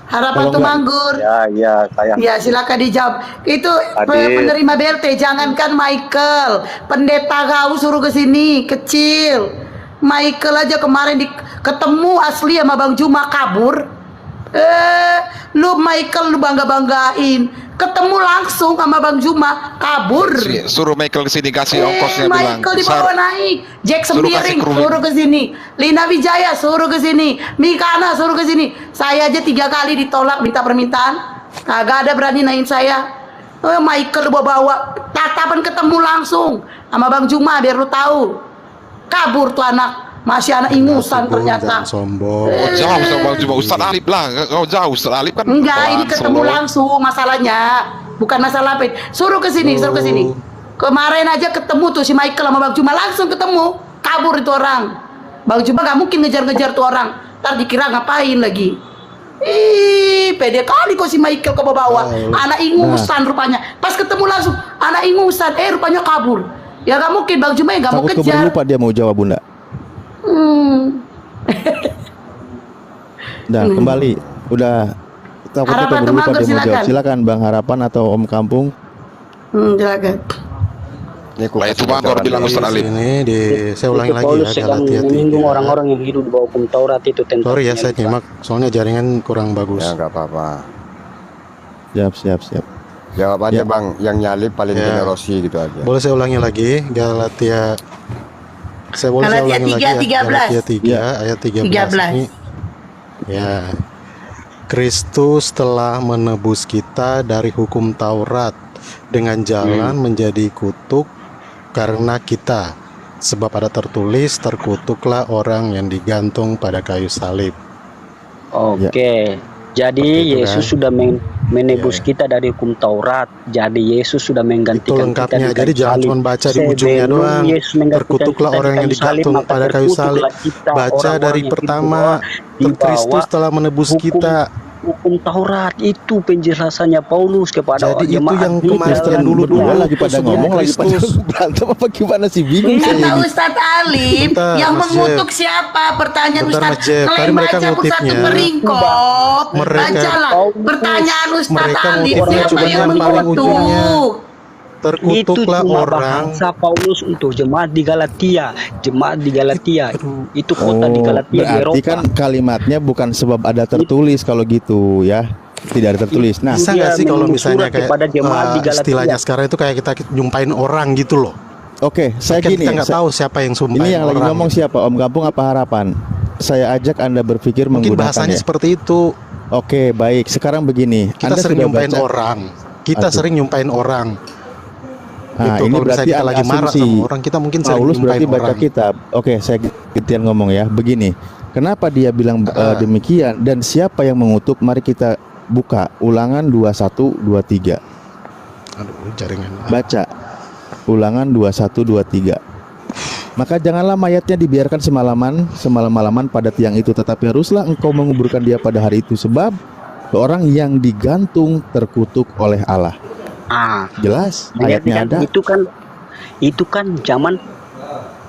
Speaker 1: Harapan
Speaker 6: Kalau
Speaker 1: Tumanggur.
Speaker 9: Ya, saya.
Speaker 1: Ya, silakan dijawab. Itu penerima BLT, jangankan Michael, pendeta kau suruh ke sini, kecil. Michael aja kemarin ketemu asli sama Bang Juma kabur. Lu Michael lu bangga-banggain, ketemu langsung sama Bang Juma kabur.
Speaker 3: Suruh Michael ke sini kasih ongkosnya bilang.
Speaker 1: Michael dibawa naik, Jack
Speaker 3: suruh kasih
Speaker 1: Sembiring
Speaker 3: kru.
Speaker 1: suruh ke sini, Lina Wijaya suruh ke sini, Mikana suruh ke sini. Saya aja 3 kali ditolak minta permintaan, kagak ada berani naik saya. Michael bawa tatapan ketemu langsung sama Bang Juma biar lu tahu. Kabur tuh anak, masih anak ingusan ternyata.
Speaker 9: Sombong.
Speaker 3: Jauh sama cuma Ustaz Alif lah. Kau jauh Ustaz Alif kan.
Speaker 1: Enggak, ini
Speaker 3: pelan,
Speaker 1: ketemu
Speaker 3: slow.
Speaker 1: langsung masalahnya. Bukan masalah apa. Suruh ke sini, suruh ke sini. Kemarin aja ketemu tuh si Michael sama Bang Juma langsung ketemu. Kabur itu orang. Bang Juma gak mungkin ngejar-ngejar tuh orang. Ntar dikira ngapain lagi. Ih, pede kali kok si Michael ke bawah. Anak ingusan rupanya. Pas ketemu langsung, anak ingusan. Rupanya kabur. Ya gak mungkin Bang Juma ya gak mau
Speaker 6: Takut keburu
Speaker 1: kejar.
Speaker 6: lupa dia mau jawab, Bunda. Nah, kembali. Udah takut
Speaker 1: Harapan
Speaker 6: keburu lupa
Speaker 1: Tumanggur,
Speaker 6: dia mau jawab.
Speaker 1: silakan.
Speaker 6: Silakan Bang Harapan atau Om Kampung.
Speaker 1: Silakan.
Speaker 4: Ini aku
Speaker 3: Lah,
Speaker 4: kasih
Speaker 3: itu Bang,
Speaker 4: bocoran
Speaker 3: baru bilang
Speaker 4: dulu.
Speaker 3: Ustaz Alif.
Speaker 9: Saya ulangi
Speaker 2: Itu
Speaker 9: lagi
Speaker 2: Paulus
Speaker 9: ya,
Speaker 2: sedang
Speaker 9: Galatia
Speaker 2: menyinggung
Speaker 9: 3.
Speaker 2: orang-orang yang hidup di bawah hukum Taurat itu tentang.
Speaker 9: Sorry ya, saya nyimak. Soalnya jaringan kurang bagus.
Speaker 4: Ya nggak apa-apa.
Speaker 6: Siap.
Speaker 4: Jawab aja
Speaker 6: Ya.
Speaker 4: Bang, yang nyalip Valentino
Speaker 9: Ya.
Speaker 4: Rossi gitu aja.
Speaker 9: Boleh saya ulangi lagi Galatia. Saya boleh saya
Speaker 1: Galatia
Speaker 9: ulangi
Speaker 1: 3,
Speaker 9: lagi ya.
Speaker 1: 13.
Speaker 9: Galatia 3
Speaker 6: Ya.
Speaker 9: ayat 13
Speaker 1: 13.
Speaker 9: ini. Ya. Kristus telah menebus kita dari hukum Taurat dengan jalan menjadi kutuk karena kita. Sebab ada tertulis terkutuklah orang yang digantung pada kayu salib.
Speaker 2: Oke. Jadi
Speaker 9: Seperti itu,
Speaker 2: Yesus
Speaker 9: kan?
Speaker 2: sudah menebus kita dari hukum Taurat. Jadi Yesus sudah
Speaker 9: Itu
Speaker 2: menggantikan kita
Speaker 9: lengkapnya.
Speaker 2: di
Speaker 9: Jadi
Speaker 2: kayu
Speaker 9: jangan
Speaker 2: salib.
Speaker 9: cuma baca di ujungnya
Speaker 2: Sebelum
Speaker 9: doang.
Speaker 2: Yesus menggantikan
Speaker 9: Terkutuklah
Speaker 2: kita di
Speaker 9: orang yang
Speaker 2: kayu salib,
Speaker 9: digantung
Speaker 2: maka
Speaker 9: pada kayu salib.
Speaker 2: terkutuklah kita,
Speaker 9: Baca
Speaker 2: orang-orang
Speaker 9: dari
Speaker 2: yang
Speaker 9: pertama,
Speaker 2: di
Speaker 9: Kristus
Speaker 2: bawah
Speaker 9: telah menebus
Speaker 2: hukum
Speaker 9: kita.
Speaker 2: hukum Taurat. Itu penjelasannya Paulus kepada
Speaker 9: Jadi itu
Speaker 2: jemaat
Speaker 9: yang
Speaker 2: di
Speaker 9: kemarin
Speaker 2: dalam
Speaker 9: dulu
Speaker 6: Berdua lagi pada
Speaker 9: sebelum
Speaker 6: ngomong, lagi pada
Speaker 9: Kristus.
Speaker 6: berantem apa gimana sih? Bingung saya
Speaker 1: Kata
Speaker 6: ini.
Speaker 1: Ustadz Alif
Speaker 9: Bentar,
Speaker 1: yang
Speaker 9: Mas
Speaker 1: mengutuk siapa? Pertanyaan
Speaker 9: Bentar, Mas
Speaker 1: Ustadz.
Speaker 9: Jeff. Tadi
Speaker 1: Kalian
Speaker 9: mereka
Speaker 1: baca satu
Speaker 9: ngutipnya.
Speaker 1: meringkop.
Speaker 9: Mereka-
Speaker 1: Bacalah pertanyaan Ustadz
Speaker 9: Mereka
Speaker 1: Alif.
Speaker 9: ngutipnya
Speaker 1: Siapa
Speaker 9: cuma
Speaker 1: yang
Speaker 9: yang paling ujungnya.
Speaker 1: mengutuk?
Speaker 2: itu
Speaker 9: Terkutuklah
Speaker 2: cuma
Speaker 9: orang.
Speaker 2: bahasa Paulus untuk jemaat di Galatia. Jemaat di Galatia. Itu kota di Galatia di
Speaker 6: Berarti
Speaker 2: Eropa.
Speaker 6: kan kalimatnya bukan sebab ada tertulis kalau gitu ya. Tidak ada tertulis. Nah,
Speaker 9: Bisa
Speaker 2: dia
Speaker 9: nggak sih kalau
Speaker 2: menulis
Speaker 9: misalnya
Speaker 2: surat
Speaker 9: kayak
Speaker 2: kepada jemaat di Galatia.
Speaker 9: istilahnya sekarang itu kayak kita nyumpain orang gitu loh.
Speaker 6: oke, saya
Speaker 9: Kan
Speaker 6: gini.
Speaker 9: kita nggak tahu siapa yang sumpahin
Speaker 6: Ini yang lagi
Speaker 9: orang.
Speaker 6: ngomong siapa? Om Kampung apa Harapan? Saya ajak Anda berpikir
Speaker 9: Mungkin bahasanya
Speaker 6: menggunakannya.
Speaker 9: seperti itu.
Speaker 6: Oke, baik. Sekarang begini.
Speaker 9: Kita
Speaker 6: Anda
Speaker 9: sering
Speaker 6: sudah
Speaker 9: nyumpain
Speaker 6: baca-
Speaker 9: orang. Kita
Speaker 6: Aduh.
Speaker 9: sering nyumpain orang.
Speaker 6: Nah,
Speaker 9: Gitu.
Speaker 6: ini
Speaker 9: Kalau
Speaker 6: berarti
Speaker 9: misalnya kita
Speaker 6: ada
Speaker 9: lagi marah
Speaker 6: asumsi.
Speaker 9: sama orang, kita mungkin sering
Speaker 6: Paulus
Speaker 9: nyumpain
Speaker 6: berarti baca
Speaker 9: orang.
Speaker 6: kitab. Oke, saya gantian ngomong ya. Begini. Kenapa dia bilang demikian dan siapa yang mengutuk? Mari kita buka Ulangan 21-23.
Speaker 9: Aduh, jaringan.
Speaker 6: Baca Ulangan 21-23. Maka janganlah mayatnya dibiarkan semalam-malaman pada tiang itu, tetapi haruslah engkau menguburkan dia pada hari itu, sebab orang yang digantung terkutuk oleh Allah. Jelas ayatnya ada.
Speaker 2: Itu kan zaman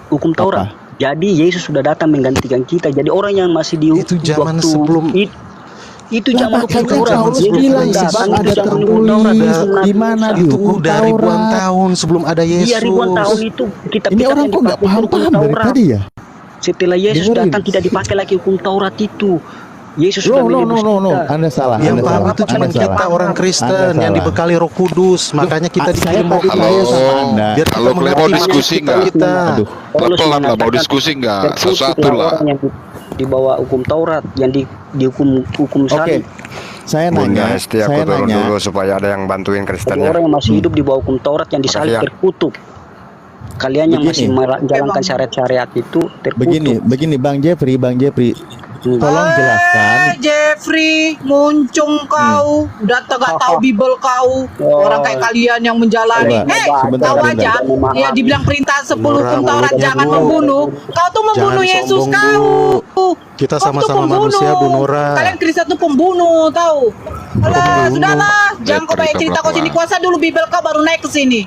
Speaker 2: hukum Taurat.
Speaker 6: Apa?
Speaker 2: Jadi Yesus sudah datang menggantikan kita. Jadi orang yang masih di
Speaker 9: Itu zaman
Speaker 2: waktu
Speaker 9: sebelum
Speaker 2: itu
Speaker 6: Lah,
Speaker 2: zaman hukum
Speaker 6: makanya
Speaker 2: Taurat.
Speaker 6: Paulus
Speaker 2: Yesus
Speaker 6: bilang
Speaker 2: datang,
Speaker 6: sebab
Speaker 2: itu
Speaker 6: ada
Speaker 2: zaman hukum
Speaker 6: tertulis
Speaker 2: Taurat.
Speaker 6: di mana di
Speaker 9: itu
Speaker 6: hukum
Speaker 9: udah ribuan
Speaker 6: Taurat.
Speaker 9: tahun sebelum ada Yesus.
Speaker 2: Iya, ribuan tahun itu kitab
Speaker 6: Ini orang kok nggak paham-paham dari tadi ya?
Speaker 2: Setelah Yesus
Speaker 6: Dengerin.
Speaker 2: datang tidak dipakai lagi hukum Taurat itu. Yesus sudah
Speaker 6: No,
Speaker 2: menebus kita.
Speaker 6: Anda salah.
Speaker 9: Yang
Speaker 6: Anda
Speaker 9: paham
Speaker 6: salah.
Speaker 9: itu cuma
Speaker 6: Anda
Speaker 9: kita
Speaker 6: salah.
Speaker 9: orang Kristen
Speaker 6: Anda
Speaker 9: yang
Speaker 6: salah.
Speaker 9: dibekali Roh Kudus. Makanya kita
Speaker 6: saya
Speaker 9: dikirim
Speaker 6: tadi
Speaker 9: Roh
Speaker 6: tanya
Speaker 9: Kudus.
Speaker 6: sama Anda.
Speaker 9: Biar kita
Speaker 3: Kalau kalian mau
Speaker 9: mengerti
Speaker 3: diskusi
Speaker 9: maksud
Speaker 3: nggak?
Speaker 9: kita.
Speaker 6: Aduh.
Speaker 2: Paulus
Speaker 3: Pelan-pelan lah, mau
Speaker 2: mengatakan,
Speaker 3: diskusi nggak?
Speaker 2: terkutuklah
Speaker 3: Satu-satu lah.
Speaker 2: orang yang di bawah hukum Taurat, yang dihukum
Speaker 6: Oke.
Speaker 2: salib.
Speaker 6: Saya
Speaker 4: Bunda
Speaker 6: nanya,
Speaker 4: Hesti, aku
Speaker 6: saya
Speaker 4: turun
Speaker 6: nanya.
Speaker 4: dulu supaya ada yang bantuin
Speaker 2: Jadi
Speaker 4: Kristennya.
Speaker 2: orang yang masih hidup di bawah hukum Taurat yang disalib
Speaker 4: Makasih ya.
Speaker 2: terkutuk. Kalian yang masih
Speaker 6: Begini.
Speaker 2: menjalankan syariat-syariat itu terkutuk.
Speaker 6: Begini Bang Jeffrey, tolong jelaskan.
Speaker 5: Jeffrey, muncung kau, udah gak tahu Bible kau, orang kayak kalian yang menjalani.
Speaker 6: Coba, sebentar,
Speaker 5: Tahu
Speaker 6: sebentar.
Speaker 5: aja, ya dibilang perintah 10 hukum
Speaker 9: Nora,
Speaker 5: Taurat
Speaker 9: mulutnya,
Speaker 5: jangan
Speaker 9: Bu.
Speaker 5: membunuh. Kau tuh membunuh
Speaker 9: Jangan
Speaker 5: Yesus
Speaker 9: sombong,
Speaker 5: kau.
Speaker 9: Kita
Speaker 5: Kau tuh
Speaker 9: sama-sama
Speaker 5: pembunuh.
Speaker 9: manusia, Bu Nora.
Speaker 5: Kalian Kristen tuh pembunuh, tahu? Alah,
Speaker 9: Pembunuh.
Speaker 5: sudahlah, jangan kau banyak
Speaker 3: Cerita
Speaker 5: cerita kau sini.
Speaker 3: pelan-pelan.
Speaker 5: Kuasa dulu Bible kau baru naik ke sini.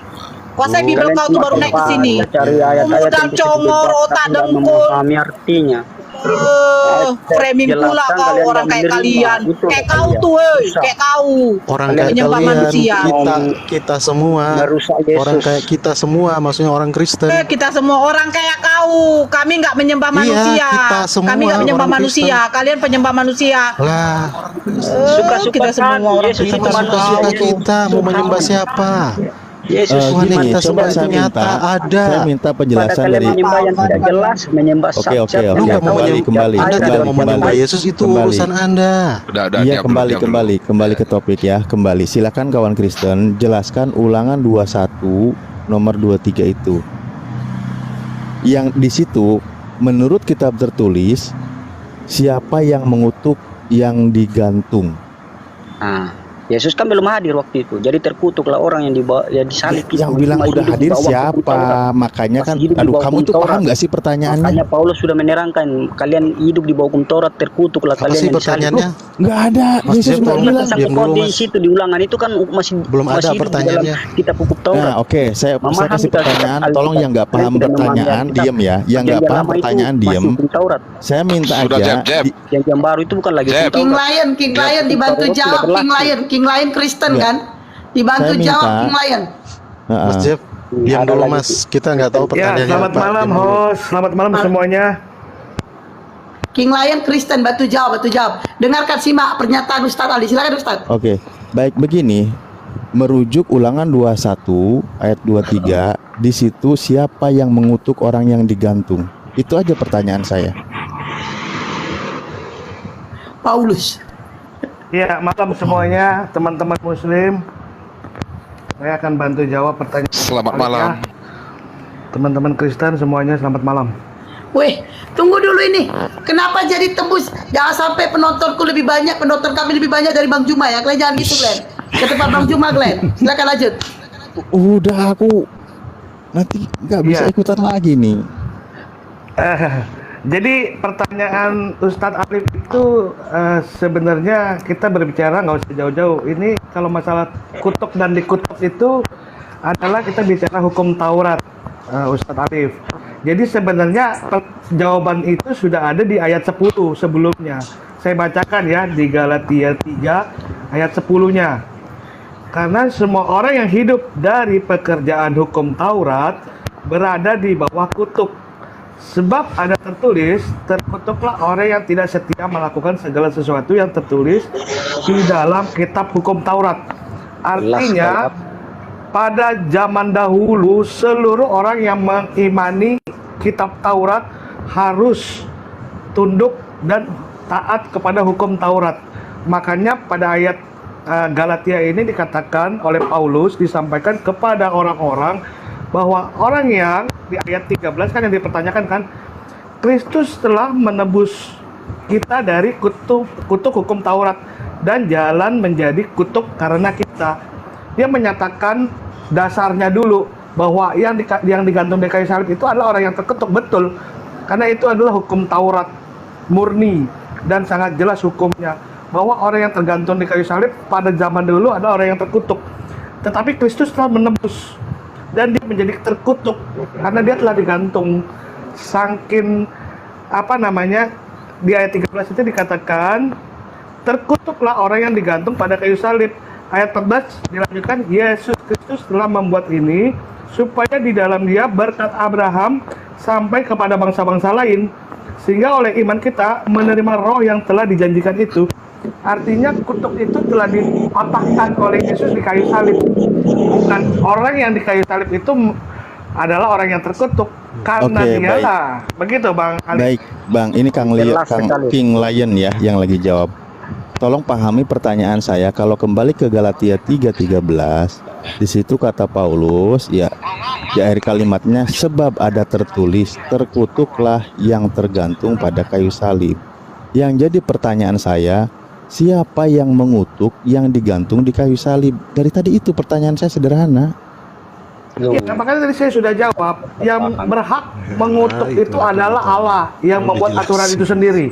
Speaker 5: Kuasai Bible
Speaker 2: Kalian
Speaker 5: kau tuh
Speaker 2: cuma
Speaker 5: baru naik ke sini.
Speaker 2: cari ayat-ayat
Speaker 5: Umudal
Speaker 2: yang bisa
Speaker 5: congor,
Speaker 2: dibaca
Speaker 5: otak
Speaker 2: dan
Speaker 5: dengkul.
Speaker 2: memahami artinya.
Speaker 5: Framing pula
Speaker 2: Jelaskan
Speaker 5: kau
Speaker 2: kalian
Speaker 5: orang
Speaker 2: yang
Speaker 5: kayak
Speaker 2: menerima.
Speaker 5: kalian.
Speaker 2: Itu
Speaker 5: Kayak
Speaker 2: kalian.
Speaker 5: kau tuh,
Speaker 2: Susah.
Speaker 5: kayak kau.
Speaker 9: Orang
Speaker 2: Kalian
Speaker 9: kayak
Speaker 5: menyembah
Speaker 9: kalian,
Speaker 5: manusia.
Speaker 9: kita semua,
Speaker 2: Merusak Yesus.
Speaker 9: orang kayak kita semua, maksudnya orang Kristen.
Speaker 5: Kita semua orang kayak kau. Kami nggak menyembah
Speaker 9: Iya,
Speaker 5: manusia.
Speaker 9: kita semua
Speaker 5: Kami nggak menyembah
Speaker 9: orang
Speaker 5: manusia. Kalian penyembah manusia.
Speaker 9: Lah,
Speaker 2: Suka-suka
Speaker 5: Kita semua
Speaker 2: kan,
Speaker 5: orang
Speaker 2: Yesus
Speaker 9: kita
Speaker 2: itu manusia.
Speaker 9: suka-suka kita mau menyembah siapa?
Speaker 2: Yesus
Speaker 9: Tuhan
Speaker 6: Gini,
Speaker 9: kita
Speaker 6: coba
Speaker 9: sebenarnya
Speaker 6: saya
Speaker 9: nyata
Speaker 6: minta,
Speaker 9: ada.
Speaker 6: saya minta
Speaker 2: Pada
Speaker 6: penjelasan
Speaker 2: kalian
Speaker 6: dari.
Speaker 2: menyembah yang tidak jelas, menyembah
Speaker 6: Oke,
Speaker 2: sat-sat
Speaker 6: oke,
Speaker 2: yang
Speaker 6: oke.
Speaker 2: tidak tahu
Speaker 6: Kembali,
Speaker 2: yang
Speaker 6: kembali,
Speaker 2: tidak
Speaker 9: Anda
Speaker 2: ada.
Speaker 9: tidak mau
Speaker 6: kembali.
Speaker 9: menyembah Yesus itu
Speaker 6: Kembali.
Speaker 9: urusan Anda.
Speaker 3: Udah,
Speaker 6: Iya,
Speaker 3: diam
Speaker 6: kembali ke topik ya. Kembali. Silakan kawan Kristen jelaskan Ulangan 21 nomor 23 itu. Yang di situ menurut kitab tertulis siapa yang mengutuk yang digantung.
Speaker 2: Nah, Yesus kan belum hadir waktu itu, jadi terkutuklah orang yang dibawa, yang disalib itu.
Speaker 6: Yang bilang
Speaker 2: Masih
Speaker 6: udah
Speaker 2: hidup di
Speaker 6: hadir
Speaker 2: bawah hukum
Speaker 6: siapa?
Speaker 2: Taurat.
Speaker 6: Makanya kan,
Speaker 2: Masih hidup di
Speaker 6: aduh
Speaker 2: bawah
Speaker 6: kamu
Speaker 2: hukum
Speaker 6: tuh paham
Speaker 2: Taurat.
Speaker 6: nggak sih pertanyaannya?
Speaker 2: Makanya Paulus sudah menerangkan, kalian hidup di bawah hukum Taurat, terkutuklah
Speaker 9: Apa
Speaker 2: kalian
Speaker 9: sih
Speaker 2: yang disalib.
Speaker 9: pertanyaannya?
Speaker 6: Nggak ada.
Speaker 9: Mas
Speaker 6: Yesus
Speaker 9: Jeff,
Speaker 6: nggak
Speaker 9: tolong
Speaker 6: bilang.
Speaker 9: diam
Speaker 2: Sampai
Speaker 9: dulu,
Speaker 2: di
Speaker 9: Mas.
Speaker 2: situ di ulangan itu kan masih
Speaker 9: Belum ada
Speaker 2: masih hidup di
Speaker 9: pertanyaannya.
Speaker 2: dalam kitab hukum Taurat.
Speaker 6: Nah, oke, saya
Speaker 2: Memahami
Speaker 6: kasih
Speaker 2: kita
Speaker 6: pertanyaan.
Speaker 2: Alkitab.
Speaker 6: Tolong yang nggak paham
Speaker 2: Kalian tidak memahami
Speaker 6: pertanyaan
Speaker 2: Alkitab.
Speaker 6: diem ya. Yang nggak
Speaker 2: Perjanjian
Speaker 6: paham
Speaker 2: lama itu
Speaker 6: pertanyaan
Speaker 2: masih
Speaker 6: diem.
Speaker 2: hukum Taurat.
Speaker 6: Saya minta
Speaker 3: Sudah,
Speaker 6: aja.
Speaker 3: Jeb.
Speaker 2: Yang baru itu bukan lagi
Speaker 3: Jeb.
Speaker 2: hukum
Speaker 1: King
Speaker 2: Taurat.
Speaker 1: Lion dibantu
Speaker 2: Taurat
Speaker 1: jawab.
Speaker 2: sudah berlaku.
Speaker 1: King Lion Kristen
Speaker 6: Enggak.
Speaker 1: kan? Dibantu
Speaker 6: Saya
Speaker 1: jawab
Speaker 6: minta-
Speaker 1: King Lion.
Speaker 9: Mas Jeff, diam
Speaker 2: Ada
Speaker 9: dulu
Speaker 2: lagi.
Speaker 9: Mas. Kita nggak tahu
Speaker 10: Ya,
Speaker 9: pertanyaannya
Speaker 10: selamat
Speaker 9: apa.
Speaker 10: malam
Speaker 9: Diam dulu.
Speaker 10: host, selamat malam semuanya.
Speaker 1: King Lion Kristen bantu jawab. Dengarkan simak pernyataan Ustadz Ali. Silakan Ustadz.
Speaker 6: Oke, baik begini. Merujuk Ulangan 21 ayat 23, di situ siapa yang mengutuk orang yang digantung? Itu aja pertanyaan saya.
Speaker 1: Paulus.
Speaker 10: Ya, malam semuanya, teman-teman Muslim. Saya akan bantu jawab pertanyaan.
Speaker 3: Selamat malam.
Speaker 10: Teman-teman Kristen semuanya, selamat malam.
Speaker 1: Weh, tunggu dulu ini. Kenapa jadi tembus? Jangan sampai penontonku lebih banyak, penonton kami lebih banyak dari Bang Juma ya. Kalian jangan gitu, Glenn. Ke tempat Bang Juma, Glenn. Silakan lanjut.
Speaker 6: Udah aku nanti nggak bisa ikutan lagi nih.
Speaker 10: Jadi pertanyaan Ustadz Alif itu sebenarnya kita berbicara nggak usah jauh-jauh. Ini kalau masalah kutuk dan dikutuk itu adalah kita bicara hukum Taurat, Ustadz Alif. Jadi sebenarnya jawaban itu sudah ada di ayat 10 sebelumnya. Saya bacakan ya di Galatia 3 ayat 10-nya. Karena semua orang yang hidup dari pekerjaan hukum Taurat berada di bawah kutuk. Sebab ada tertulis, terkutuklah orang yang tidak setia melakukan segala sesuatu yang tertulis di dalam kitab hukum Taurat. Artinya pada zaman dahulu seluruh orang yang mengimani kitab Taurat harus tunduk dan taat kepada hukum Taurat. Makanya pada ayat Galatia ini dikatakan oleh Paulus, disampaikan kepada orang-orang bahwa orang yang di ayat 13 kan yang dipertanyakan kan, Kristus telah menebus kita dari kutuk hukum Taurat dan jalan menjadi kutuk karena kita. Dia menyatakan dasarnya dulu bahwa yang digantung di kayu salib itu adalah orang yang terkutuk, betul, karena itu adalah hukum Taurat murni dan sangat jelas hukumnya bahwa orang yang tergantung di kayu salib pada zaman dulu adalah orang yang terkutuk. Tetapi Kristus telah menebus dan dia menjadi terkutuk karena dia telah digantung. Saking di ayat 13 itu dikatakan terkutuklah orang yang digantung pada kayu salib. Ayat 14 dilanjutkan, Yesus Kristus telah membuat ini supaya di dalam dia berkat Abraham sampai kepada bangsa-bangsa lain, sehingga oleh iman kita menerima roh yang telah dijanjikan itu. Artinya kutuk itu telah dipatahkan oleh Yesus di kayu salib. Bukan orang yang di kayu salib itu adalah orang yang terkutuk karena dialah. Begitu Bang Ali.
Speaker 6: Baik, Bang, ini King Lion ya yang lagi jawab. Tolong pahami pertanyaan saya. Kalau kembali ke Galatia 3:13, di situ kata Paulus ya di akhir kalimatnya, sebab ada tertulis, terkutuklah yang tergantung pada kayu salib. Yang jadi pertanyaan saya, siapa yang mengutuk yang digantung di kayu salib? Dari tadi itu pertanyaan saya sederhana.
Speaker 10: Ya, makanya tadi saya sudah jawab. Yang berhak mengutuk itu adalah Allah yang membuat aturan itu sendiri.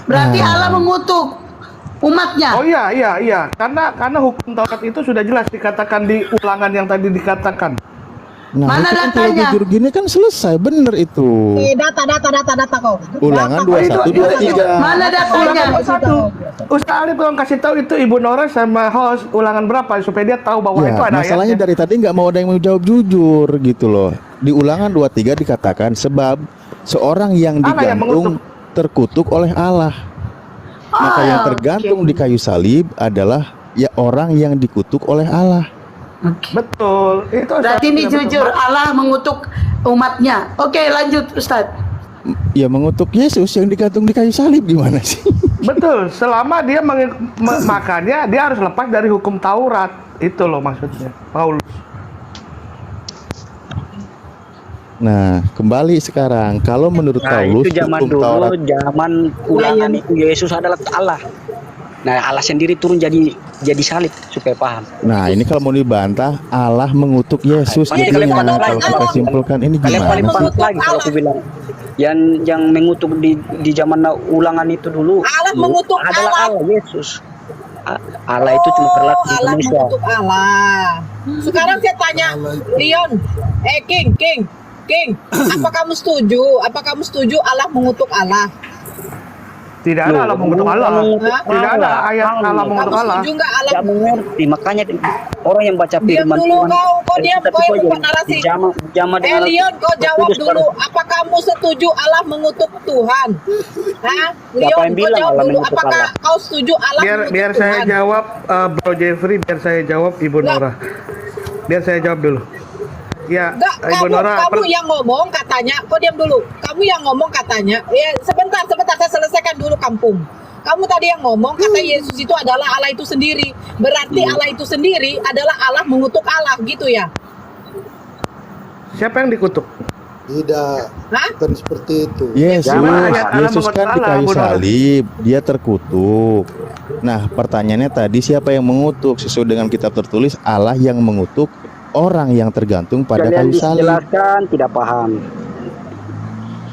Speaker 1: Berarti Allah mengutuk umatnya.
Speaker 10: Oh iya. Karena hukum Taurat itu sudah jelas dikatakan di Ulangan yang tadi dikatakan.
Speaker 6: Nah,
Speaker 1: mana
Speaker 6: itu kan kalau
Speaker 1: datanya?
Speaker 6: jujur gini kan selesai, bener itu.
Speaker 5: Data kau.
Speaker 6: Ulangan 21-23.
Speaker 1: Mana datanya?
Speaker 10: Ustaz Ali belum kasih tahu itu Ibu Nora sama host Ulangan berapa supaya dia tahu bahwa
Speaker 6: Ya,
Speaker 10: itu ada
Speaker 6: masalahnya
Speaker 10: ayatnya.
Speaker 6: dari tadi nggak mau ada yang mau jawab jujur gitu loh. Di Ulangan 23 dikatakan sebab seorang yang
Speaker 10: Allah yang
Speaker 6: digantung terkutuk oleh Allah. Maka yang tergantung di kayu salib adalah ya orang yang dikutuk oleh Allah.
Speaker 10: Betul. Itu
Speaker 1: Berarti ini jujur, Allah mengutuk umatnya. Oke, lanjut Ustadz.
Speaker 6: Ya mengutuk Yesus yang digantung di kayu salib gimana sih?
Speaker 10: Betul. Selama dia makanya dia harus lepas dari hukum Taurat. Itu loh maksudnya Paulus.
Speaker 6: Nah, kembali sekarang kalau menurut Paulus
Speaker 2: itu zaman
Speaker 6: hukum
Speaker 2: dulu,
Speaker 6: Taurat
Speaker 2: zaman Ulangan itu Yesus adalah Allah. Nah, Allah sendiri turun jadi salib supaya paham.
Speaker 6: Nah, ini kalau mau dibantah Allah mengutuk Yesus
Speaker 2: Makanya
Speaker 6: jadinya.
Speaker 2: kalian
Speaker 6: Kalau kita simpulkan ini
Speaker 2: Kalian
Speaker 6: gimana
Speaker 2: paling
Speaker 6: sih?
Speaker 2: pantas lagi kalau aku bilang. Yang mengutuk di zaman Ulangan itu dulu
Speaker 5: Allah mengutuk
Speaker 2: adalah Allah Yesus. Allah itu cuma berlaku di
Speaker 5: Allah
Speaker 2: Indonesia.
Speaker 5: mengutuk Allah. Sekarang saya tanya, Leon, King, apa kamu setuju Allah mengutuk Allah?
Speaker 10: Tidak ada Allah mengutuk Allah. Tidak ada ayat Allah mengutuk
Speaker 5: Kamu
Speaker 10: Allah.
Speaker 5: setuju nggak Allah?
Speaker 2: Tidak mengerti, makanya orang yang baca
Speaker 5: Diam
Speaker 2: firman
Speaker 5: dulu
Speaker 2: Tuhan,
Speaker 5: kau diam,
Speaker 2: tapi
Speaker 5: kau yang
Speaker 2: kau
Speaker 5: buat narasi.
Speaker 2: dijamah dengan
Speaker 5: Leon, kau jawab
Speaker 2: tertulis
Speaker 5: dulu. Apa kamu setuju Allah mengutuk Tuhan? Hah?
Speaker 2: Siapa
Speaker 5: Leon,
Speaker 2: yang
Speaker 5: kau
Speaker 2: bilang
Speaker 5: jawab
Speaker 2: Allah
Speaker 5: dulu.
Speaker 2: mengutuk
Speaker 5: Apakah
Speaker 2: Allah?
Speaker 5: kau setuju Allah mengutuk
Speaker 10: Biar saya
Speaker 5: Tuhan?
Speaker 10: jawab Bro Jeffrey, biar saya jawab Ibu Nora. Biar saya jawab dulu. Ya,
Speaker 5: Enggak,
Speaker 10: Ibu Nora.
Speaker 5: kamu yang ngomong katanya, kau diam dulu. Kamu yang ngomong katanya, ya sebentar, saya selesaikan dulu kampung. Kamu tadi yang ngomong kata Yesus itu adalah Allah itu sendiri. Berarti Allah itu sendiri adalah Allah mengutuk Allah gitu ya?
Speaker 10: Siapa yang dikutuk?
Speaker 11: Tidak, bukan seperti itu.
Speaker 6: Yesus,
Speaker 10: Jangan ayat Allah
Speaker 6: Yesus kan di
Speaker 10: membuat
Speaker 6: kayu
Speaker 10: salah,
Speaker 6: salib, dia terkutuk. Nah, pertanyaannya tadi siapa yang mengutuk? Sesuai dengan kitab tertulis, Allah yang mengutuk orang yang tergantung pada
Speaker 2: Kalian
Speaker 6: kayu salib.
Speaker 2: dijelaskan tidak paham.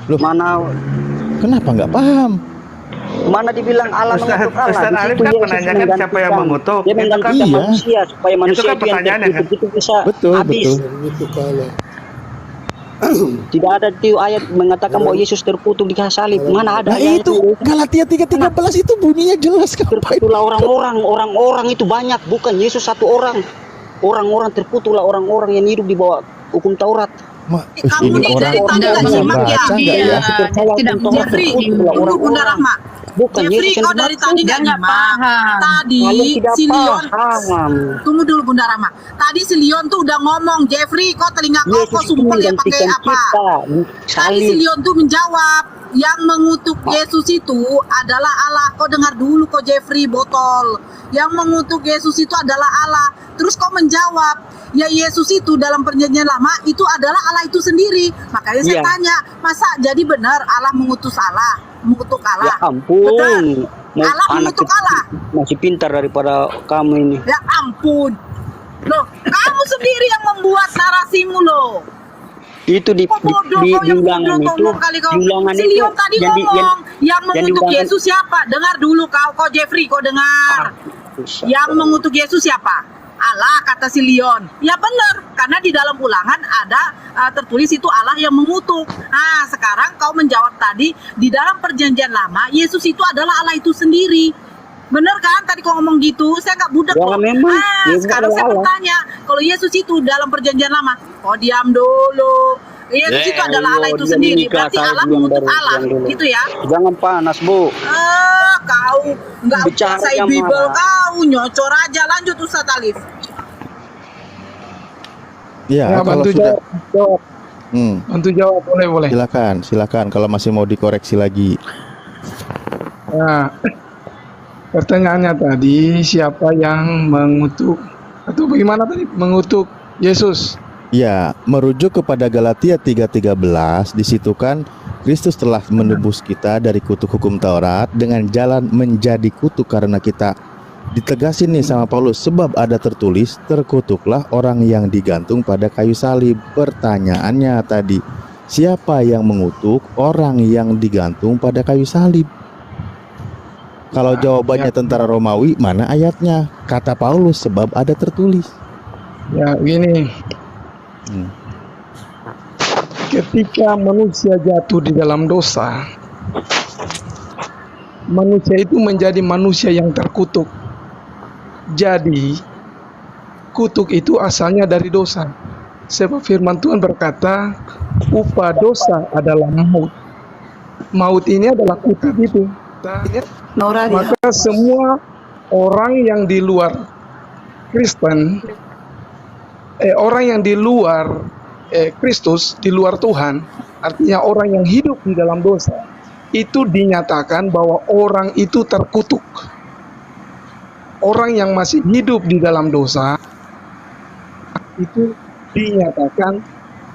Speaker 6: Loh,
Speaker 2: Mana
Speaker 6: kenapa nggak paham?
Speaker 2: mana dibilang Allah mengutuk Allah?
Speaker 10: Ustaz
Speaker 2: Di
Speaker 10: Alif
Speaker 2: situ
Speaker 10: kan
Speaker 2: Yesus
Speaker 10: menanyakan siapa yang mengutuk.
Speaker 2: Dia
Speaker 10: Itu kan
Speaker 2: menggantikan
Speaker 6: iya.
Speaker 2: manusia supaya manusia
Speaker 10: kan
Speaker 2: itu yang
Speaker 10: pertanyaannya,
Speaker 2: terkutuk itu bisa
Speaker 6: Betul,
Speaker 2: habis.
Speaker 6: betul.
Speaker 11: Itu kalau
Speaker 2: Tidak ada di ayat mengatakan bahwa Yesus terkutuk di kayu salib. Mana ada
Speaker 6: Nah
Speaker 2: ayat
Speaker 6: itu Galatia 3:13 itu bunyinya jelas.
Speaker 2: terkutuklah orang-orang itu banyak, bukan Yesus satu orang. Orang-orang terkutuklah orang-orang yang hidup di bawah hukum Taurat.
Speaker 5: Kamu
Speaker 6: Ini
Speaker 5: nih
Speaker 6: orang
Speaker 5: dari tadi
Speaker 6: bisa
Speaker 5: nggak simak ya?
Speaker 6: baca nggak
Speaker 8: Iya,
Speaker 6: ya?
Speaker 8: tidak
Speaker 5: Jeffrey, tunggu Bunda Rahma.
Speaker 2: Bukan
Speaker 5: Jeffrey,
Speaker 2: Yesus yang
Speaker 5: kau dari tadi nggak
Speaker 8: nggak
Speaker 5: nyimak.
Speaker 8: paham.
Speaker 5: Tadi
Speaker 2: Kalian tidak
Speaker 5: si Leon,
Speaker 2: paham.
Speaker 5: tunggu dulu Bunda Rahma. Tadi si Leon tuh udah ngomong, Jeffrey, kau telinga kau
Speaker 2: Yesus itu
Speaker 5: sumpel ya pakai
Speaker 2: menggantikan
Speaker 5: apa?
Speaker 2: kita.
Speaker 5: Tadi si
Speaker 2: Salib.
Speaker 5: Leon tuh menjawab, yang mengutuk Yesus itu adalah Allah. Kau dengar dulu kau Jeffrey botol. Yang mengutuk Yesus itu adalah Allah. Terus kau menjawab, ya Yesus itu dalam perjanjian lama itu adalah Allah itu sendiri. Makanya saya
Speaker 2: Iya.
Speaker 5: tanya, masa jadi benar Allah mengutus Allah, mengutuk
Speaker 2: Ya
Speaker 5: Allah?
Speaker 2: ampun.
Speaker 5: Benar. Allah
Speaker 2: Anak
Speaker 5: mengutuk
Speaker 2: kecil
Speaker 5: Allah.
Speaker 2: masih pintar daripada kamu ini.
Speaker 5: Ya ampun. Loh, kamu sendiri yang membuat narasimu loh.
Speaker 2: Itu di
Speaker 5: Kok bodoh
Speaker 2: di
Speaker 5: kau yang
Speaker 2: ulangan
Speaker 5: bodoh
Speaker 2: itu,
Speaker 5: ngomong kali kau.
Speaker 2: di ulangan
Speaker 5: Si
Speaker 2: itu
Speaker 5: Leon tadi
Speaker 2: yang
Speaker 5: ngomong yang mengutuk
Speaker 2: diulangan-
Speaker 5: Yesus siapa? Dengar dulu kau Jeffrey, kau dengar. Yang mengutuk Yesus siapa? Allah, kata si Leon. Ya benar, karena di dalam ulangan ada tertulis itu Allah yang mengutuk. Nah, sekarang kau menjawab tadi di dalam perjanjian lama Yesus itu adalah Allah itu sendiri. Bener kan tadi kau ngomong gitu? Saya nggak budak
Speaker 2: Ya,
Speaker 5: kok.
Speaker 2: memang. Yesus
Speaker 5: Sekarang saya
Speaker 2: adalah Allah.
Speaker 5: bertanya, kalau Yesus itu dalam perjanjian lama, kau diam dulu. Yesus itu adalah Allah itu
Speaker 2: dia
Speaker 5: sendiri.
Speaker 2: nikah
Speaker 5: Berarti
Speaker 2: kali
Speaker 5: Allah
Speaker 2: yang
Speaker 5: mengutuk
Speaker 2: baru-
Speaker 5: Allah,
Speaker 2: yang dulu.
Speaker 5: gitu ya?
Speaker 2: Jangan panas, Bu.
Speaker 5: Kau nggak
Speaker 2: Bicara
Speaker 5: kuasai
Speaker 2: yang
Speaker 5: Bible,
Speaker 2: mana?
Speaker 5: kau nyocor aja. Lanjut Ustaz Alif.
Speaker 6: Ya,
Speaker 12: Ya,
Speaker 6: kalau
Speaker 12: bantu
Speaker 6: sudah
Speaker 12: jawab. Bantu jawab, boleh.
Speaker 6: silakan kalau masih mau dikoreksi lagi.
Speaker 12: Nah, pertanyaannya tadi siapa yang mengutuk atau bagaimana tadi mengutuk Yesus?
Speaker 6: Ya, merujuk kepada Galatia 3:13, di situ kan Kristus telah menebus kita dari kutuk hukum Taurat dengan jalan menjadi kutuk karena kita ditegasin nih sama Paulus, sebab ada tertulis terkutuklah orang yang digantung pada kayu salib. Pertanyaannya tadi, siapa yang mengutuk orang yang digantung pada kayu salib? Kalau jawabannya tentara Romawi, mana ayatnya? Kata Paulus, sebab ada tertulis.
Speaker 12: Ya, begini. Ketika manusia jatuh di dalam dosa, manusia itu menjadi manusia yang terkutuk. Jadi, kutuk itu asalnya dari dosa. Sebab firman Tuhan berkata, upah dosa adalah maut. Maut ini adalah kutuk itu. Maka semua orang yang di luar Kristen, orang yang di luar Kristus, di luar Tuhan, artinya orang yang hidup di dalam dosa, itu dinyatakan bahwa orang itu terkutuk. Orang yang masih hidup di dalam dosa itu dinyatakan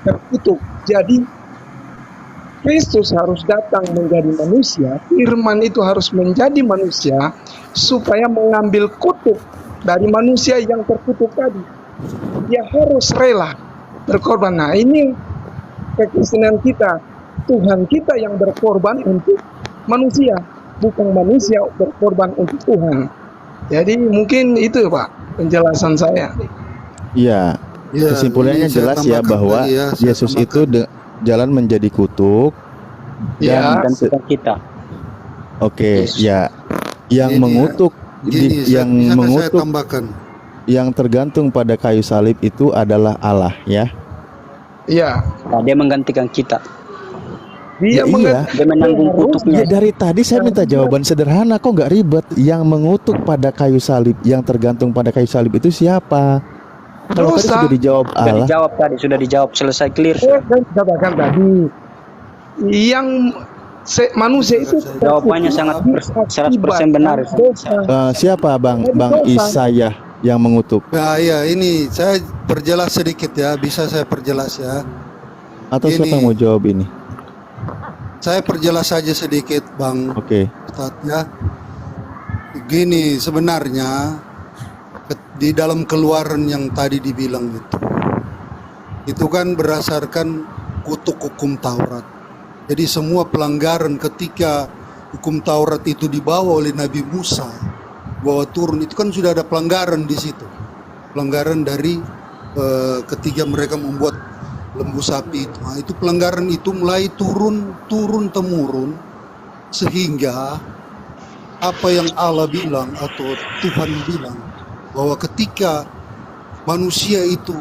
Speaker 12: terkutuk. Jadi Kristus harus datang menjadi manusia, firman itu harus menjadi manusia supaya mengambil kutuk dari manusia yang terkutuk tadi. Dia harus rela berkorban. Nah, ini kekristenan kita. Tuhan kita yang berkorban untuk manusia, bukan manusia berkorban untuk Tuhan. Jadi mungkin itu Pak penjelasan saya.
Speaker 6: Iya,
Speaker 11: Ya,
Speaker 6: kesimpulannya
Speaker 11: ini saya
Speaker 6: jelas ya
Speaker 11: tambahkan
Speaker 6: bahwa
Speaker 11: tadi ya, saya
Speaker 6: Yesus
Speaker 11: tambahkan.
Speaker 6: itu jalan menjadi kutuk
Speaker 12: Ya.
Speaker 6: dan
Speaker 2: kita.
Speaker 6: Oke, ya yang
Speaker 11: Gini,
Speaker 6: mengutuk
Speaker 11: Gini,
Speaker 6: yang
Speaker 11: bisakah saya
Speaker 6: mengutuk
Speaker 11: tambahkan?
Speaker 6: yang tergantung pada kayu salib itu adalah Allah ya.
Speaker 12: Iya.
Speaker 2: Nah, dia menggantikan kita.
Speaker 12: Dia
Speaker 6: iya.
Speaker 2: Dia menanggung kutuknya.
Speaker 6: Ya, dari tadi saya minta jawaban sederhana, kok nggak ribet. Yang mengutuk pada kayu salib, yang tergantung pada kayu salib itu siapa? Kalau tadi sudah dijawab Allah.
Speaker 2: Sudah dijawab selesai clear.
Speaker 12: Saya katakan tadi yang manusia itu
Speaker 2: Jawabannya sangat 100% benar.
Speaker 6: Siapa Bang Isayah yang mengutuk?
Speaker 11: Ya, ini saya perjelas sedikit ya, bisa saya perjelas ya.
Speaker 6: Atau siapa
Speaker 11: Ini.
Speaker 6: yang mau jawab ini?
Speaker 11: Saya perjelas saja sedikit, Bang
Speaker 6: Oke.
Speaker 11: Ustadz ya. Gini, sebenarnya di dalam keluaran yang tadi dibilang itu kan berdasarkan kutuk hukum Taurat. Jadi semua pelanggaran ketika hukum Taurat itu dibawa oleh Nabi Musa, bawa turun, itu kan sudah ada pelanggaran di situ. Pelanggaran dari ketika mereka membuat lembu sapi itu. Nah, itu pelanggaran itu mulai turun temurun, sehingga apa yang Allah bilang atau Tuhan bilang bahwa ketika manusia itu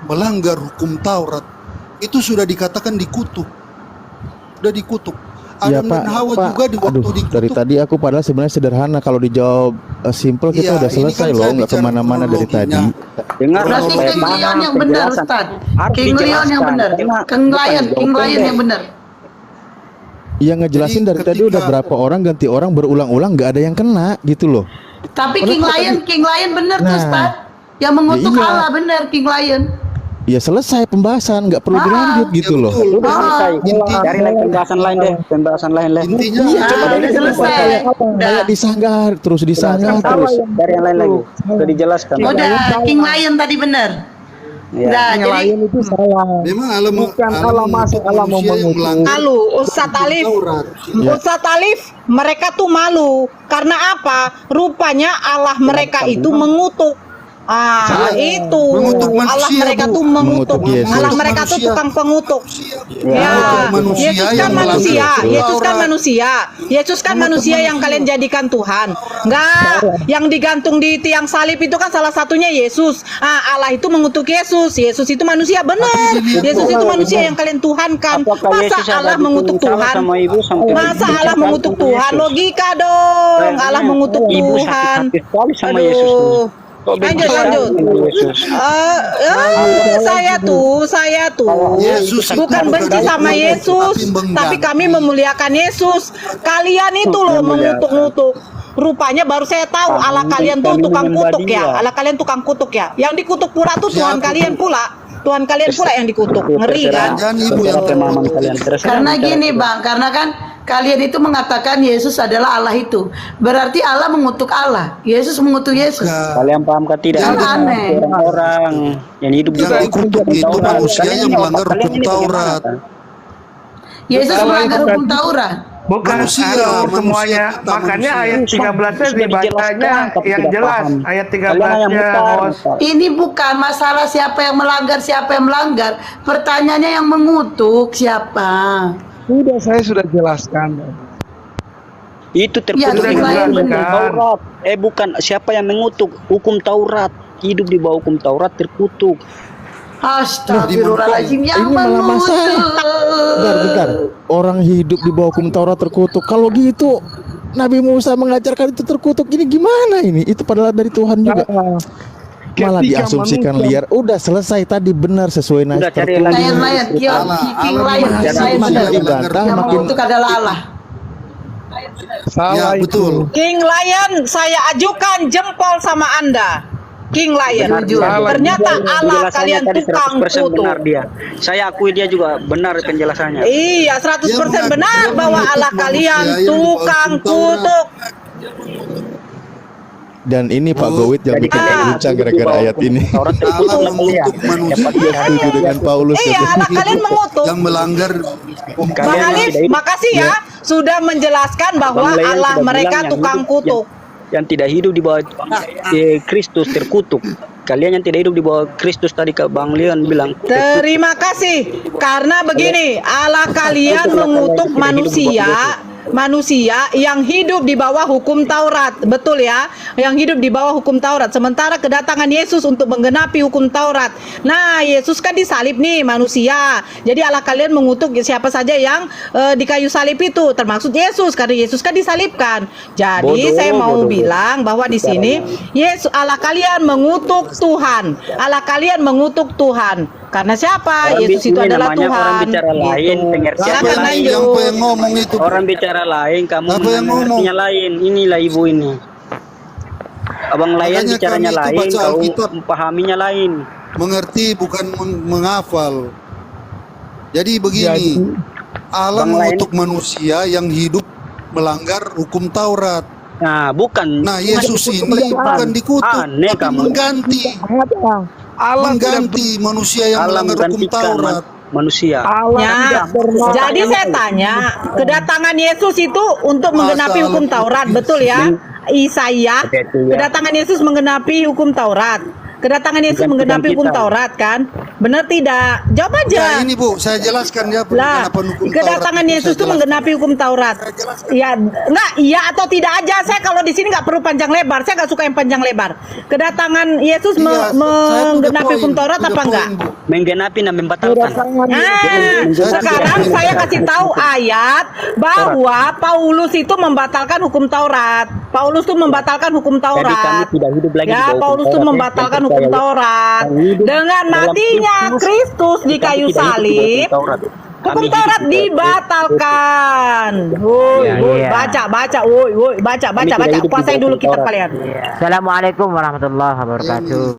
Speaker 11: melanggar hukum Taurat, itu sudah dikatakan dikutuk. Sudah dikutuk.
Speaker 6: Ya
Speaker 11: Adam dan
Speaker 6: Pak,
Speaker 11: Hawa
Speaker 6: Pak.
Speaker 11: juga di waktu
Speaker 6: Aduh,
Speaker 11: dikutuk.
Speaker 6: dari tadi aku padahal sebenarnya sederhana. Kalau dijawab simple kita
Speaker 11: Iya,
Speaker 6: udah
Speaker 11: ini
Speaker 6: selesai
Speaker 11: kan
Speaker 6: loh,
Speaker 11: saya
Speaker 6: nggak
Speaker 11: bicara
Speaker 6: kemana-mana dari tadi.
Speaker 2: Dengar
Speaker 1: Berarti
Speaker 2: saya
Speaker 1: King
Speaker 2: paham
Speaker 1: Lion yang benar,
Speaker 2: penjelasan.
Speaker 1: Ustaz.
Speaker 2: Harus
Speaker 1: King Lion yang
Speaker 2: dijelaskan,
Speaker 1: benar.
Speaker 2: karena
Speaker 1: King
Speaker 2: bukan
Speaker 1: Lion
Speaker 2: jawab
Speaker 1: yang benar.
Speaker 6: Yang ngejelasin
Speaker 11: Jadi
Speaker 6: dari tadi udah
Speaker 11: ketika-
Speaker 6: berapa orang ganti orang berulang-ulang nggak ada yang kena gitu loh.
Speaker 1: Tapi King Lion benar tuh,
Speaker 6: Nah.
Speaker 1: Ustaz. Yang mengutuk
Speaker 6: Ya iya.
Speaker 1: Allah benar King Lion.
Speaker 6: Ya selesai pembahasan, nggak perlu dilanjut gitu loh.
Speaker 2: Udah selesai.
Speaker 11: Intinya-
Speaker 2: Cari lagi pembahasan lain deh, pembahasan lain deh.
Speaker 11: Intinya
Speaker 6: Iya, coba
Speaker 1: udah
Speaker 6: dari
Speaker 1: selesai.
Speaker 6: kayak disanggar terus disanggar terus.
Speaker 2: Dari yang lain lagi. Sudah dijelaskan.
Speaker 1: Udah King Lion tadi benar.
Speaker 2: Ya.
Speaker 1: Nah,
Speaker 12: Yang
Speaker 1: jadi
Speaker 12: lain itu salah.
Speaker 11: memang Allah
Speaker 12: Bukan Allah masuk,
Speaker 11: mengutuk
Speaker 12: Allah mau
Speaker 11: manusia yang
Speaker 12: mengutuk.
Speaker 11: melanggar
Speaker 5: Malu, Ustadz Alif.
Speaker 11: Taurat.
Speaker 5: Ustadz Alif, mereka tuh malu. Karena apa? Rupanya Allah mereka itu mengutuk. Itu
Speaker 11: Mengutuk
Speaker 5: Allah
Speaker 11: manusia,
Speaker 5: mereka
Speaker 11: Bu.
Speaker 5: tuh mengutuk.
Speaker 6: Mengutuk Yesus.
Speaker 5: Allah mereka tuh
Speaker 11: Manusia.
Speaker 5: tukang pengutuk. Ya,
Speaker 11: manusia
Speaker 5: Yesus kan
Speaker 11: yang melanggar
Speaker 5: manusia.
Speaker 11: hukum
Speaker 5: Yesus kan
Speaker 11: Taurat.
Speaker 5: manusia. Yesus kan manusia yang kalian jadikan Tuhan. Enggak, yang digantung di tiang salib itu kan salah satunya Yesus. Allah itu mengutuk Yesus. Yesus itu manusia, benar. Yesus itu manusia yang kalian tuhankan.
Speaker 2: Apakah
Speaker 5: Masa
Speaker 2: Yesus ada
Speaker 5: Allah
Speaker 2: bikin
Speaker 5: mengutuk
Speaker 2: salah
Speaker 5: Tuhan?
Speaker 2: sama ibu sampai
Speaker 5: Masa
Speaker 2: bikin
Speaker 5: Allah
Speaker 2: salah
Speaker 5: mengutuk
Speaker 2: sama
Speaker 5: Tuhan?
Speaker 2: Yesus?
Speaker 5: Logika dong. Allah mengutuk
Speaker 2: Ibu
Speaker 5: Tuhan.
Speaker 2: sakit hati sekali sama Yesus tuh.
Speaker 5: Aduh.
Speaker 2: Kok benci
Speaker 5: Lanjut,
Speaker 2: sekali
Speaker 5: lanjut.
Speaker 2: sama Yesus?
Speaker 5: Saya tuh
Speaker 11: Yesus itu
Speaker 5: bukan benci
Speaker 11: bukan
Speaker 5: sama
Speaker 11: mengutuk,
Speaker 5: Yesus,
Speaker 11: tapi mengganti.
Speaker 5: tapi kami memuliakan Yesus. Kalian itu loh mengutuk-ngutuk. Rupanya baru saya tahu Allah kalian tuh tukang kutuk ya. Allah kalian tukang kutuk ya. Yang dikutuk pula tuh Tuhan kalian pula. Tuhan kalian pula yang dikutuk. Ngeri kan?
Speaker 11: Jangan ibu yang
Speaker 2: Pemahaman kalian terserah.
Speaker 1: karena gini Bang, karena kan kalian itu mengatakan Yesus adalah Allah itu. Berarti Allah mengutuk Allah. Yesus mengutuk Yesus.
Speaker 2: Kalian paham kah tidak?
Speaker 1: Kan aneh.
Speaker 2: Orang yang hidup di
Speaker 11: Yang
Speaker 2: bawah
Speaker 11: dikutuk
Speaker 2: hukum
Speaker 11: itu
Speaker 2: Taurat.
Speaker 11: manusia
Speaker 2: Kalian
Speaker 11: yang
Speaker 2: ini
Speaker 11: melanggar
Speaker 2: kalian
Speaker 11: hukum
Speaker 2: ini bagaimana,
Speaker 11: Taurat.
Speaker 2: kan?
Speaker 1: Yesus melanggar hukum Taurat.
Speaker 10: Bukan
Speaker 11: Manusia,
Speaker 10: semuanya.
Speaker 11: kita
Speaker 10: Makanya
Speaker 11: manusia.
Speaker 10: ayat 13-nya
Speaker 2: Sudah
Speaker 10: dibacanya
Speaker 2: dijelaskan, tapi
Speaker 10: yang
Speaker 2: tidak
Speaker 10: jelas.
Speaker 2: paham.
Speaker 10: Ayat
Speaker 2: Kalian yang
Speaker 10: 13-nya,
Speaker 2: mutar.
Speaker 10: Bos.
Speaker 1: Ini bukan masalah siapa yang melanggar. Pertanyaannya yang mengutuk siapa?
Speaker 12: Saya sudah jelaskan.
Speaker 2: Itu
Speaker 1: Ya,
Speaker 2: terkutuk
Speaker 1: King
Speaker 2: dengan
Speaker 1: Lion
Speaker 2: hukum
Speaker 1: benar.
Speaker 2: Taurat. Bukan siapa yang mengutuk hukum Taurat. Hidup di bawah hukum Taurat terkutuk.
Speaker 1: Astagfirullahaladzim, yang
Speaker 6: Ini malah masalah. Bentar. Orang hidup di bawah hukum Taurat terkutuk. Kalau gitu Nabi Musa mengajarkan itu terkutuk. Ini gimana ini? Itu padahal dari Tuhan juga. Malah
Speaker 12: Ketika
Speaker 6: diasumsikan
Speaker 12: manusia-
Speaker 6: liar. Udah selesai tadi benar sesuai nas
Speaker 2: Udah cari
Speaker 6: tertulis.
Speaker 2: lagi.
Speaker 1: Lion, King Lion,
Speaker 6: Makin
Speaker 1: benar.
Speaker 6: dibantah
Speaker 1: Yang
Speaker 6: makin
Speaker 1: mengutuk adalah Allah.
Speaker 11: Ya betul.
Speaker 5: King Lion, saya ajukan jempol sama Anda. King Lion. Ternyata Allah
Speaker 2: Penjelasannya
Speaker 5: kalian
Speaker 2: tadi
Speaker 5: tukang
Speaker 2: 100%
Speaker 5: kutuk.
Speaker 2: benar dia. Saya akui dia juga benar penjelasannya.
Speaker 5: Iya, 100% benar bahwa Allah kalian tukang kutuk.
Speaker 6: dan ini Pak Gowit yang bikin bincang gara-gara ayat ini.
Speaker 2: Taurat terkutuk
Speaker 11: Allah mengutuk manusia
Speaker 6: Setuju dengan Paulus.
Speaker 5: Iya, Allah kalian mengutuk.
Speaker 11: yang melanggar
Speaker 5: Bang Alif, makasih ya sudah menjelaskan bahwa
Speaker 2: Bang Leon
Speaker 5: Allah
Speaker 2: sudah
Speaker 5: mereka
Speaker 2: bilang yang
Speaker 5: tukang
Speaker 2: hidup-
Speaker 5: kutuk.
Speaker 2: yang tidak hidup di bawah Kristus terkutuk. Kalian yang tidak hidup di bawah Kristus tadi ke Bang Leon bilang.
Speaker 5: Terima kasih. Karena begini, Allah kalian mengutuk manusia yang hidup di bawah hukum Taurat. Betul ya? Yang hidup di bawah hukum Taurat. Sementara kedatangan Yesus untuk menggenapi hukum Taurat. Nah, Yesus kan disalib nih manusia. Jadi Allah kalian mengutuk siapa saja yang di kayu salib itu, termasuk Yesus karena Yesus kan disalibkan. Jadi saya mau bilang bahwa di sini Yesus Allah kalian mengutuk Tuhan. Allah kalian mengutuk Tuhan. Karena siapa? Yesus itu adalah Tuhan.
Speaker 2: Orang bicara lain, pengertiannya
Speaker 5: Silakan
Speaker 2: lain.
Speaker 11: Siapa yang ngomong itu?
Speaker 2: Orang bicara lain, kamu
Speaker 11: Siapa yang
Speaker 2: mengertinya lain. Inilah ibu ini. Abang lain
Speaker 11: Makanya
Speaker 2: bicaranya
Speaker 11: kami itu
Speaker 2: lain,
Speaker 11: baca
Speaker 2: kau
Speaker 11: Alkitab.
Speaker 2: memahaminya lain.
Speaker 11: Mengerti bukan menghafal. Jadi begini, Allah mengutuk manusia yang hidup melanggar hukum Taurat.
Speaker 2: Nah, bukan.
Speaker 11: Nah, Yesus ini bukan dikutuk, tapi mengganti. Mengganti manusia yang melanggar hukum Taurat.
Speaker 2: Manusia.
Speaker 5: Ya, jadi saya tanya, kedatangan Yesus itu untuk menggenapi hukum Taurat, betul ya? Isaiah, kedatangan Yesus menggenapi hukum Taurat. Kedatangan Yesus menggenapi hukum Taurat kan? Benar tidak? Jawab aja.
Speaker 11: Ya, ini Bu, saya jelaskan ya
Speaker 5: Lah, kedatangan Yesus itu menggenapi hukum Taurat. Ya, enggak, iya atau tidak aja. Saya kalau di sini nggak perlu panjang lebar. Saya nggak suka yang panjang lebar. Kedatangan Yesus menggenapi hukum Taurat apa enggak?
Speaker 2: Menggenapi dan membatalkan.
Speaker 5: Sekarang saya kasih tahu ayat bahwa Paulus itu membatalkan hukum Taurat. Paulus itu membatalkan hukum Taurat. Ya, Paulus itu membatalkan hukum Taurat dengan matinya Kristus di kayu salib. Hukum Taurat dibatalkan. Woi, baca, baca. Puasain dulu kitab kalian.
Speaker 13: Assalamualaikum warahmatullahi wabarakatuh.